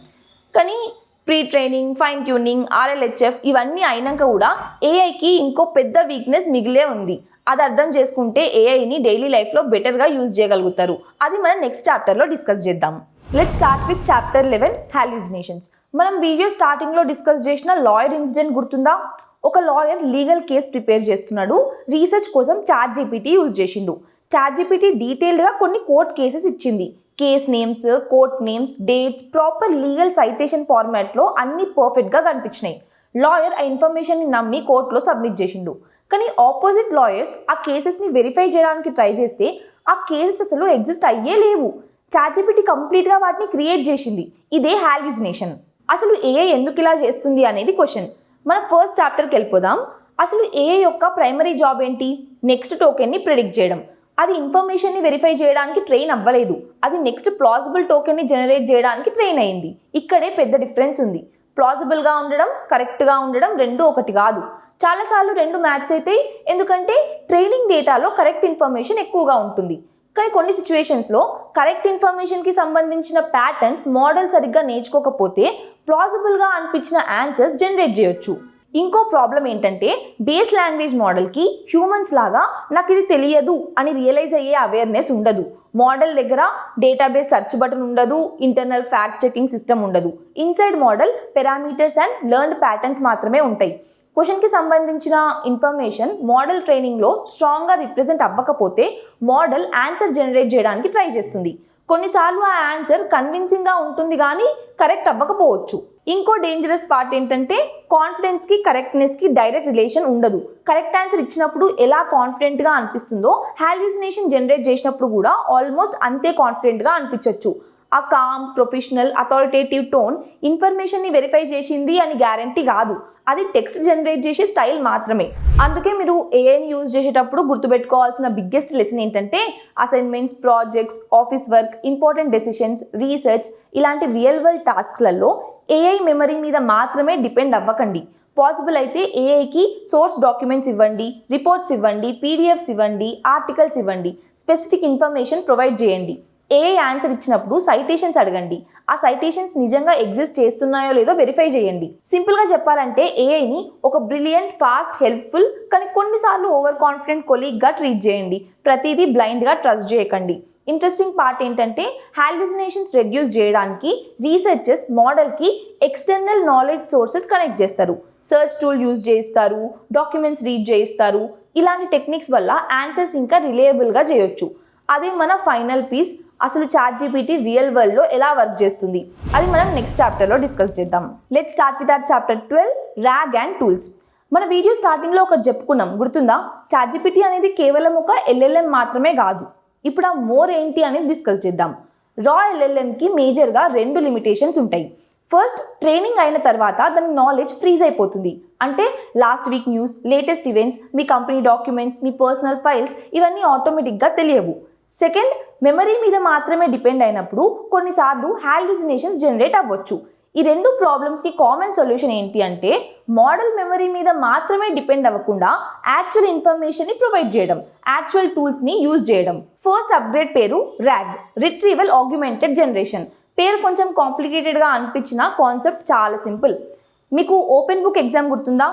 కానీ pre training, fine tuning, RLHF ఇవన్నీ అయినాక కూడా ఏఐకి ఇంకో పెద్ద వీక్నెస్ మిగిలే ఉంది. అది అర్థం చేసుకుంటే ఏఐని డైలీ లైఫ్లో బెటర్గా యూజ్ చేయగలుగుతారు. అది మనం నెక్స్ట్ చాప్టర్లో డిస్కస్ చేద్దాం. Let's start with chapter 11 hallucinations. మనం వీడియో స్టార్టింగ్లో డిస్కస్ చేసిన లాయర్ ఇన్సిడెంట్ గుర్తుందా? ఒక లాయర్ లీగల్ కేస్ ప్రిపేర్ చేస్తున్నాడు. రీసెర్చ్ కోసం ChatGPT యూజ్ చేసిండు. ChatGPT డీటెయిల్డ్గా కొన్ని కోర్ట్ కేసెస్ ఇచ్చింది. Case names, court names, dates, proper legal citation ఫార్మాట్లో అన్నీ పర్ఫెక్ట్గా కనిపించినాయి. లాయర్ ఆ ఇన్ఫర్మేషన్ని నమ్మి కోర్టులో సబ్మిట్ చేసిండు. కానీ ఆపోజిట్ లాయర్స్ ఆ కేసెస్ని వెరిఫై చేయడానికి ట్రై చేస్తే ఆ కేసెస్ అసలు ఎగ్జిస్ట్ అయ్యే లేవు. ChatGPT కంప్లీట్గా వాటిని క్రియేట్ చేసింది. ఇదే హాల్యూసినేషన్. అసలు ఏఐ ఎందుకు ఇలా చేస్తుంది అనేది క్వశ్చన్. మన ఫస్ట్ చాప్టర్కి వెళ్ళిపోదాం. అసలు ఏఐ యొక్క ప్రైమరీ జాబ్ ఏంటి? నెక్స్ట్ టోకెన్ని ప్రిడిక్ట్ చేయడం. అది ఇన్ఫర్మేషన్ని వెరిఫై చేయడానికి ట్రైన్ అవ్వలేదు. అది నెక్స్ట్ ప్లాజిబుల్ టోకెన్ని జనరేట్ చేయడానికి ట్రైన్ అయింది. ఇక్కడే పెద్ద డిఫరెన్స్ ఉంది. ప్లాజిబుల్గా ఉండడం, కరెక్ట్గా ఉండడం రెండు ఒకటి కాదు. చాలాసార్లు రెండు మ్యాచ్ అవుతాయి, ఎందుకంటే ట్రైనింగ్ డేటాలో కరెక్ట్ ఇన్ఫర్మేషన్ ఎక్కువగా ఉంటుంది. కానీ కొన్ని సిచ్యువేషన్స్లో కరెక్ట్ ఇన్ఫర్మేషన్కి సంబంధించిన ప్యాటర్న్స్ మోడల్ సరిగ్గా నేర్చుకోకపోతే ప్లాజిబుల్గా అనిపించిన ఆన్సర్స్ జనరేట్ చేయొచ్చు. ఇంకో ప్రాబ్లం ఏంటంటే బేస్ లాంగ్వేజ్ మోడల్కి హ్యూమన్స్ లాగా నాకు ఇది తెలియదు అని రియలైజ్ అయ్యే అవేర్నెస్ ఉండదు. మోడల్ దగ్గర డేటాబేస్ సెర్చ్ బటన్ ఉండదు, ఇంటర్నల్ ఫ్యాక్ట్ చెకింగ్ సిస్టమ్ ఉండదు. Inside model parameters and learned patterns మాత్రమే ఉంటాయి. క్వశ్చన్కి సంబంధించిన ఇన్ఫర్మేషన్ మోడల్ ట్రైనింగ్లో స్ట్రాంగ్గా రిప్రజెంట్ అవ్వకపోతే మోడల్ ఆన్సర్ జనరేట్ చేయడానికి ట్రై చేస్తుంది. కొన్నిసార్లు ఆ ఆన్సర్ కన్విన్సింగ్గా ఉంటుంది కానీ కరెక్ట్ అవ్వకపోవచ్చు. ఇంకో డేంజరస్ పార్ట్ ఏంటంటే కాన్ఫిడెన్స్కి కరెక్ట్నెస్కి డైరెక్ట్ రిలేషన్ ఉండదు. కరెక్ట్ ఆన్సర్ ఇచ్చినప్పుడు ఎలా కాన్ఫిడెంట్గా అనిపిస్తుందో హాల్యూసినేషన్ జనరేట్ చేసినప్పుడు కూడా ఆల్మోస్ట్ అంతే కాన్ఫిడెంట్గా అనిపించవచ్చు. ఆ కామ్, ప్రొఫెషనల్, అథారిటేటివ్ టోన్ ఇన్ఫర్మేషన్ని వెరిఫై చేసింది అని గ్యారంటీ కాదు. అది టెక్స్ట్ జనరేట్ చేసే స్టైల్ మాత్రమే. అందుకే మీరు ఏఐని యూజ్ చేసేటప్పుడు గుర్తుపెట్టుకోవాల్సిన బిగ్గెస్ట్ లెసన్ ఏంటంటే assignments, projects, office work, important decisions, research ఇలాంటి రియల్ వరల్డ్ టాస్క్స్లలో ఏఐ మెమరీ మీద మాత్రమే డిపెండ్ అవ్వకండి. పాసిబుల్ అయితే ఏఐకి సోర్స్ డాక్యుమెంట్స్ ఇవ్వండి, రిపోర్ట్స్ ఇవ్వండి, PDFs ఇవ్వండి, ఆర్టికల్స్ ఇవ్వండి, స్పెసిఫిక్ ఇన్ఫర్మేషన్ ప్రొవైడ్ చేయండి. ఏఐ ఆన్సర్ ఇచ్చినప్పుడు సైటేషన్స్ అడగండి. ఆ సైటేషన్స్ నిజంగా ఎగ్జిస్ట్ చేస్తున్నాయో లేదో వెరిఫై చేయండి. సింపుల్గా చెప్పాలంటే ఏఐని ఒక బ్రిలియంట్, ఫాస్ట్, హెల్ప్ఫుల్ కానీ కొన్నిసార్లు ఓవర్ కాన్ఫిడెంట్ కొలీగ్గా ట్రీట్ చేయండి. ప్రతిదీ బ్లైండ్గా ట్రస్ట్ చేయకండి. ఇంట్రెస్టింగ్ పార్ట్ ఏంటంటే హాల్యూసినేషన్స్ రెడ్యూస్ చేయడానికి రీసెర్చర్స్ మోడల్కి ఎక్స్టర్నల్ నాలెడ్జ్ సోర్సెస్ కనెక్ట్ చేస్తారు. సర్చ్ టూల్ యూజ్ చేయిస్తారు, డాక్యుమెంట్స్ రీడ్ చేయిస్తారు. ఇలాంటి టెక్నిక్స్ వల్ల ఆన్సర్స్ ఇంకా రిలయబుల్గా చేయొచ్చు. అదే మన ఫైనల్ పీస్. అసలు ChatGPT రియల్ వరల్డ్లో ఎలా వర్క్ చేస్తుంది అది మనం నెక్స్ట్ చాప్టర్లో డిస్కస్ చేద్దాం. Let's start with our chapter 12 RAG and tools. మన వీడియో స్టార్టింగ్లో ఒకటి చెప్పుకున్నాం, గుర్తుందా? ChatGPT అనేది కేవలం ఒక LLM మాత్రమే కాదు. ఇప్పుడు ఆ మోర్ ఏంటి అనేది డిస్కస్ చేద్దాం. రా LLMకి మేజర్గా 2 లిమిటేషన్స్ ఉంటాయి. ఫస్ట్, ట్రైనింగ్ అయిన తర్వాత దాని నాలెడ్జ్ ఫ్రీజ్ అయిపోతుంది. అంటే last week news, latest events, మీ కంపెనీ డాక్యుమెంట్స్, మీ పర్సనల్ ఫైల్స్ ఇవన్నీ ఆటోమేటిక్గా తెలియవు. సెకండ్, మెమరీ మీద మాత్రమే డిపెండ్ అయినప్పుడు కొన్నిసార్లు హాల్యూసినేషన్స్ జనరేట్ అవ్వచ్చు. ఈ 2 ప్రాబ్లమ్స్కి కామన్ సొల్యూషన్ ఏంటి అంటే మోడల్ మెమరీ మీద మాత్రమే డిపెండ్ అవ్వకుండా యాక్చువల్ ఇన్ఫర్మేషన్ని ప్రొవైడ్ చేయడం, యాక్చువల్ టూల్స్ని యూజ్ చేయడం. ఫస్ట్ అప్గ్రేడ్ పేరు RAG, రిట్రీవల్ ఆగ్యుమెంటెడ్ జనరేషన్. పేరు కొంచెం కాంప్లికేటెడ్గా అనిపించిన కాన్సెప్ట్ చాలా సింపుల్. మీకు ఓపెన్ బుక్ ఎగ్జామ్ గుర్తుందా?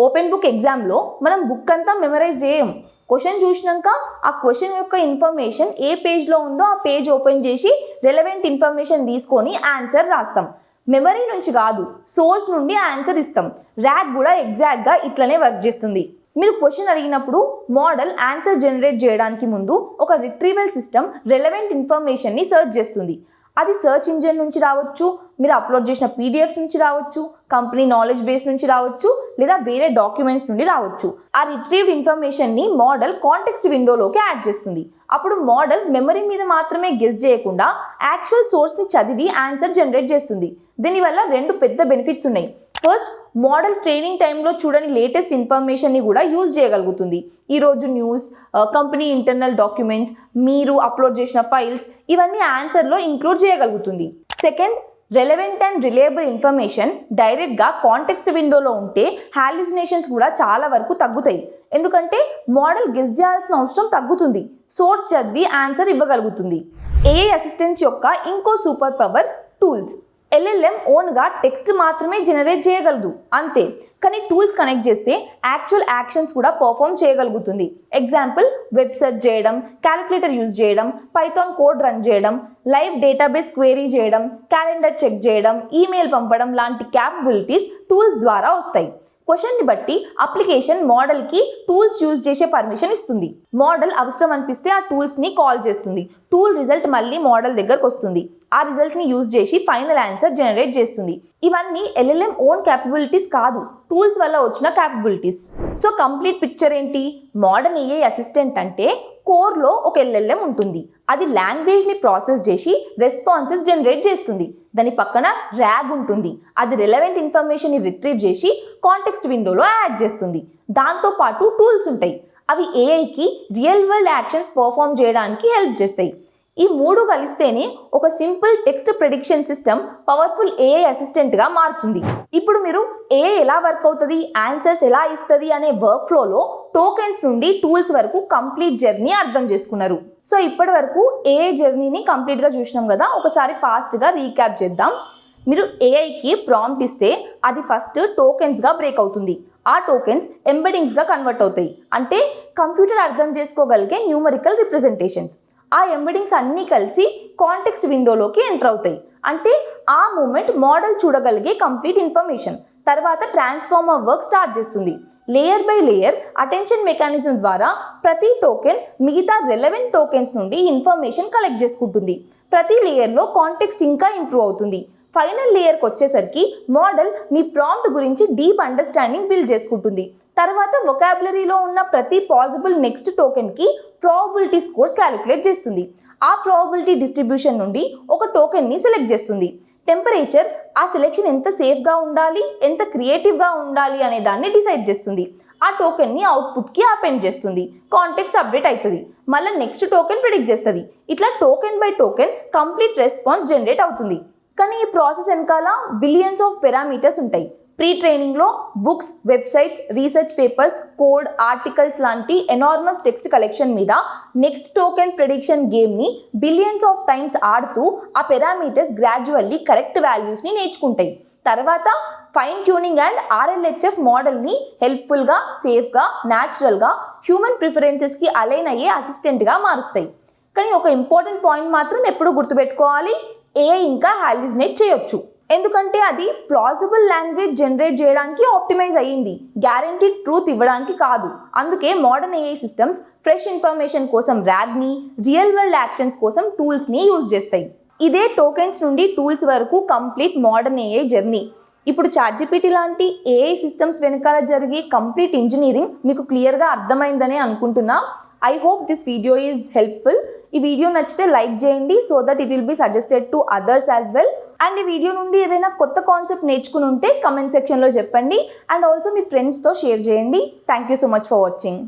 ఓపెన్ బుక్ ఎగ్జామ్లో మనం బుక్ అంతా మెమరైజ్ చేయం. క్వశ్చన్ చూసినాక ఆ క్వశ్చన్ యొక్క ఇన్ఫర్మేషన్ ఏ పేజ్లో ఉందో ఆ పేజ్ ఓపెన్ చేసి రెలవెంట్ ఇన్ఫర్మేషన్ తీసుకొని ఆన్సర్ రాస్తాం. మెమరీ నుంచి కాదు, సోర్స్ నుండి ఆన్సర్ ఇస్తాం. RAG కూడా ఎగ్జాక్ట్గా ఇట్లనే వర్క్ చేస్తుంది. మీరు క్వశ్చన్ అడిగినప్పుడు మోడల్ ఆన్సర్ జనరేట్ చేయడానికి ముందు ఒక రిట్రీవల్ సిస్టమ్ రెలవెంట్ ఇన్ఫర్మేషన్ని సెర్చ్ చేస్తుంది. అది సెర్చ్ ఇంజిన్ నుంచి రావచ్చు, మీరు అప్లోడ్ చేసిన PDFs నుంచి రావచ్చు, కంపెనీ నాలెడ్జ్ బేస్ నుంచి రావచ్చు, లేదా వేరే డాక్యుమెంట్స్ నుండి రావచ్చు. ఆ రిట్రీవ్డ్ ఇన్ఫర్మేషన్ని మోడల్ కాంటెక్స్ట్ విండోలోకి యాడ్ చేస్తుంది. అప్పుడు మోడల్ మెమరీ మీద మాత్రమే గెస్ చేయకుండా యాక్చువల్ సోర్స్ని చదివి ఆన్సర్ జనరేట్ చేస్తుంది. దీనివల్ల 2 పెద్ద బెనిఫిట్స్ ఉన్నాయి. ఫస్ట్, మోడల్ ట్రైనింగ్ టైంలో చూడని లేటెస్ట్ ఇన్ఫర్మేషన్ని కూడా యూజ్ చేయగలుగుతుంది. ఈరోజు న్యూస్, కంపెనీ ఇంటర్నల్ డాక్యుమెంట్స్, మీరు అప్లోడ్ చేసిన ఫైల్స్ ఇవన్నీ ఆన్సర్లో ఇంక్లూడ్ చేయగలుగుతుంది. Second, relevant and reliable information డైరెక్ట్గా కాంటెక్స్ట్ విండోలో ఉంటే హాల్యూసినేషన్స్ కూడా చాలా వరకు తగ్గుతాయి. ఎందుకంటే మోడల్ గెస్ చేయాల్సిన అవసరం తగ్గుతుంది, సోర్స్ చదివి ఆన్సర్ ఇవ్వగలుగుతుంది. AI అసిస్టెన్స్ యొక్క ఇంకో సూపర్ పవర్ టూల్స్. LLM ఓన్గా టెక్స్ట్ మాత్రమే జనరేట్ చేయగలదు అంతే, కానీ టూల్స్ కనెక్ట్ చేస్తే యాక్చువల్ యాక్షన్స్ కూడా పర్ఫామ్ చేయగలుగుతుంది. ఎగ్జాంపుల్, వెబ్ సెర్చ్ చేయడం, క్యాలిక్యులేటర్ యూజ్ చేయడం, పైథాన్ కోడ్ రన్ చేయడం, లైవ్ డేటాబేస్ క్వెరీ చేయడం, క్యాలెండర్ చెక్ చేయడం, ఈమెయిల్ పంపడం లాంటి క్యాపబిలిటీస్ టూల్స్ ద్వారా వస్తాయి. క్వశ్చన్ని బట్టి అప్లికేషన్ మోడల్కి టూల్స్ యూజ్ చేసే పర్మిషన్ ఇస్తుంది. మోడల్ అవసరం అనిపిస్తే ఆ టూల్స్ని కాల్ చేస్తుంది. టూల్ రిజల్ట్ మళ్ళీ మోడల్ దగ్గరకు వస్తుంది. ఆ రిజల్ట్ని యూజ్ చేసి ఫైనల్ ఆన్సర్ జనరేట్ చేస్తుంది. ఇవన్నీ LLM ఓన్ క్యాపబిలిటీస్ కాదు, టూల్స్ వల్ల వచ్చిన క్యాపబిలిటీస్. సో కంప్లీట్ పిక్చర్ ఏంటి? మోడర్న్ AI అసిస్టెంట్ అంటే కోర్లో ఒక LLM ఉంటుంది. అది లాంగ్వేజ్ని ప్రాసెస్ చేసి రెస్పాన్సెస్ జనరేట్ చేస్తుంది. దాని పక్కన RAG ఉంటుంది. అది రిలవెంట్ ఇన్ఫర్మేషన్ని రిట్రీవ్ చేసి కాంటెక్స్ట్ విండోలో యాడ్ చేస్తుంది. దాంతోపాటు టూల్స్ ఉంటాయి. అవి AIకి రియల్ వరల్డ్ యాక్షన్స్ పర్ఫామ్ చేయడానికి హెల్ప్ చేస్తాయి. ఈ 3 కలిస్తేనే ఒక simple text prediction system powerful AI అసిస్టెంట్గా మారుతుంది. ఇప్పుడు మీరు AI ఎలా వర్క్ అవుతుంది, ఆన్సర్స్ ఎలా ఇస్తుంది అనే వర్క్ ఫ్లోలో టోకెన్స్ నుండి టూల్స్ వరకు కంప్లీట్ జర్నీ అర్థం చేసుకున్నారు. సో ఇప్పటి వరకు AI జర్నీని కంప్లీట్గా చూసినాం కదా. ఒకసారి ఫాస్ట్గా రీక్యాప్ చేద్దాం. మీరు AIకి ప్రాంప్ట్ ఇస్తే అది ఫస్ట్ టోకెన్స్గా బ్రేక్ అవుతుంది. ఆ టోకెన్స్ ఎంబెడింగ్స్గా కన్వర్ట్ అవుతాయి. అంటే కంప్యూటర్ అర్థం చేసుకోగలిగే న్యూమరికల్ రిప్రజెంటేషన్స్. ఆ ఎంబెడింగ్స్ అన్నీ కలిసి కాంటెక్స్ట్ విండోలోకి ఎంటర్ అవుతాయి. అంటే ఆ మూమెంట్ మోడల్ చూడగలిగే కంప్లీట్ ఇన్ఫర్మేషన్. తర్వాత ట్రాన్స్ఫార్మర్ వర్క్ స్టార్ట్ చేస్తుంది. Layer by layer attention mechanism ద్వారా ప్రతి టోకెన్ మిగతా రెలవెంట్ టోకెన్స్ నుండి ఇన్ఫర్మేషన్ కలెక్ట్ చేసుకుంటుంది. ప్రతి లేయర్లో కాంటెక్స్ట్ ఇంకా ఇంప్రూవ్ అవుతుంది. ఫైనల్ లేయర్కి వచ్చేసరికి మోడల్ మీ ప్రాంప్ట్ గురించి డీప్ అండర్స్టాండింగ్ బిల్డ్ చేసుకుంటుంది. తర్వాత వొకాబులరీలో ఉన్న ప్రతి పాసిబుల్ నెక్స్ట్ టోకెన్కి ప్రాబబిలిటీ స్కోర్స్ క్యాలిక్యులేట్ చేస్తుంది. ఆ ప్రాబబిలిటీ డిస్ట్రిబ్యూషన్ నుండి ఒక టోకెన్ని సెలెక్ట్ చేస్తుంది. టెంపరేచర్ ఆ సెలెక్షన్ ఎంత సేఫ్గా ఉండాలి, ఎంత క్రియేటివ్గా ఉండాలి అనే దాన్ని డిసైడ్ చేస్తుంది. ఆ టోకెన్ని అవుట్పుట్కి అపెండ్ చేస్తుంది. కాంటెక్స్ట్ అప్డేట్ అవుతుంది. మళ్ళీ నెక్స్ట్ టోకెన్ ప్రిడిక్ట్ చేస్తుంది. ఇట్లా token by token complete response generate అవుతుంది. కానీ ఈ ప్రాసెస్ వెనకాల బిలియన్స్ ఆఫ్ పారామీటర్స్ ఉంటాయి. ప్రీ ట్రైనింగ్లో books, websites, research papers, code, articles లాంటి ఎనార్మస్ టెక్స్ట్ కలెక్షన్ మీద నెక్స్ట్ టోకెన్ ప్రెడిక్షన్ గేమ్ని బిలియన్స్ ఆఫ్ టైమ్స్ ఆడుతూ ఆ పారామీటర్స్ గ్రాడ్యువల్లీ కరెక్ట్ వాల్యూస్ని నేర్చుకుంటాయి. తర్వాత ఫైన్ ట్యూనింగ్ అండ్ RLHF మోడల్ని హెల్ప్ఫుల్గా, సేఫ్గా, న్యాచురల్గా హ్యూమన్ ప్రిఫరెన్సెస్కి అలైన్ అయ్యే అసిస్టెంట్గా మారుస్తాయి. కానీ ఒక ఇంపార్టెంట్ పాయింట్ మాత్రం ఎప్పుడు గుర్తుపెట్టుకోవాలి, AI ఇంకా హాల్యూసినేట్ చేయొచ్చు. ఎందుకంటే అది ప్లాజిబుల్ లాంగ్వేజ్ జనరేట్ చేయడానికి ఆప్టిమైజ్ అయ్యింది, గ్యారంటీడ్ ట్రూత్ ఇవ్వడానికి కాదు. అందుకే modern AI systems fresh information కోసం RAGని, రియల్ వరల్డ్ యాక్షన్స్ కోసం టూల్స్ని యూజ్ చేస్తాయి. ఇదే టోకెన్స్ నుండి టూల్స్ వరకు కంప్లీట్ మోడర్న్ AI జర్నీ. ఇప్పుడు ChatGPT లాంటి ఏఐ సిస్టమ్స్ వెనకాల జరిగే కంప్లీట్ ఇంజనీరింగ్ మీకు క్లియర్గా అర్థమైందని అనుకుంటున్నా. I hope this video is helpful. ఈ వీడియో నచ్చితే లైక్ చేయండి so that it will be suggested to others as well. And ఈ వీడియో నుండి ఏదైనా కొత్త కాన్సెప్ట్ నేర్చుకుని ఉంటే కమెంట్ సెక్షన్లో చెప్పండి. అండ్ ఆల్సో మీ ఫ్రెండ్స్తో షేర్ చేయండి. Thank you so much for watching.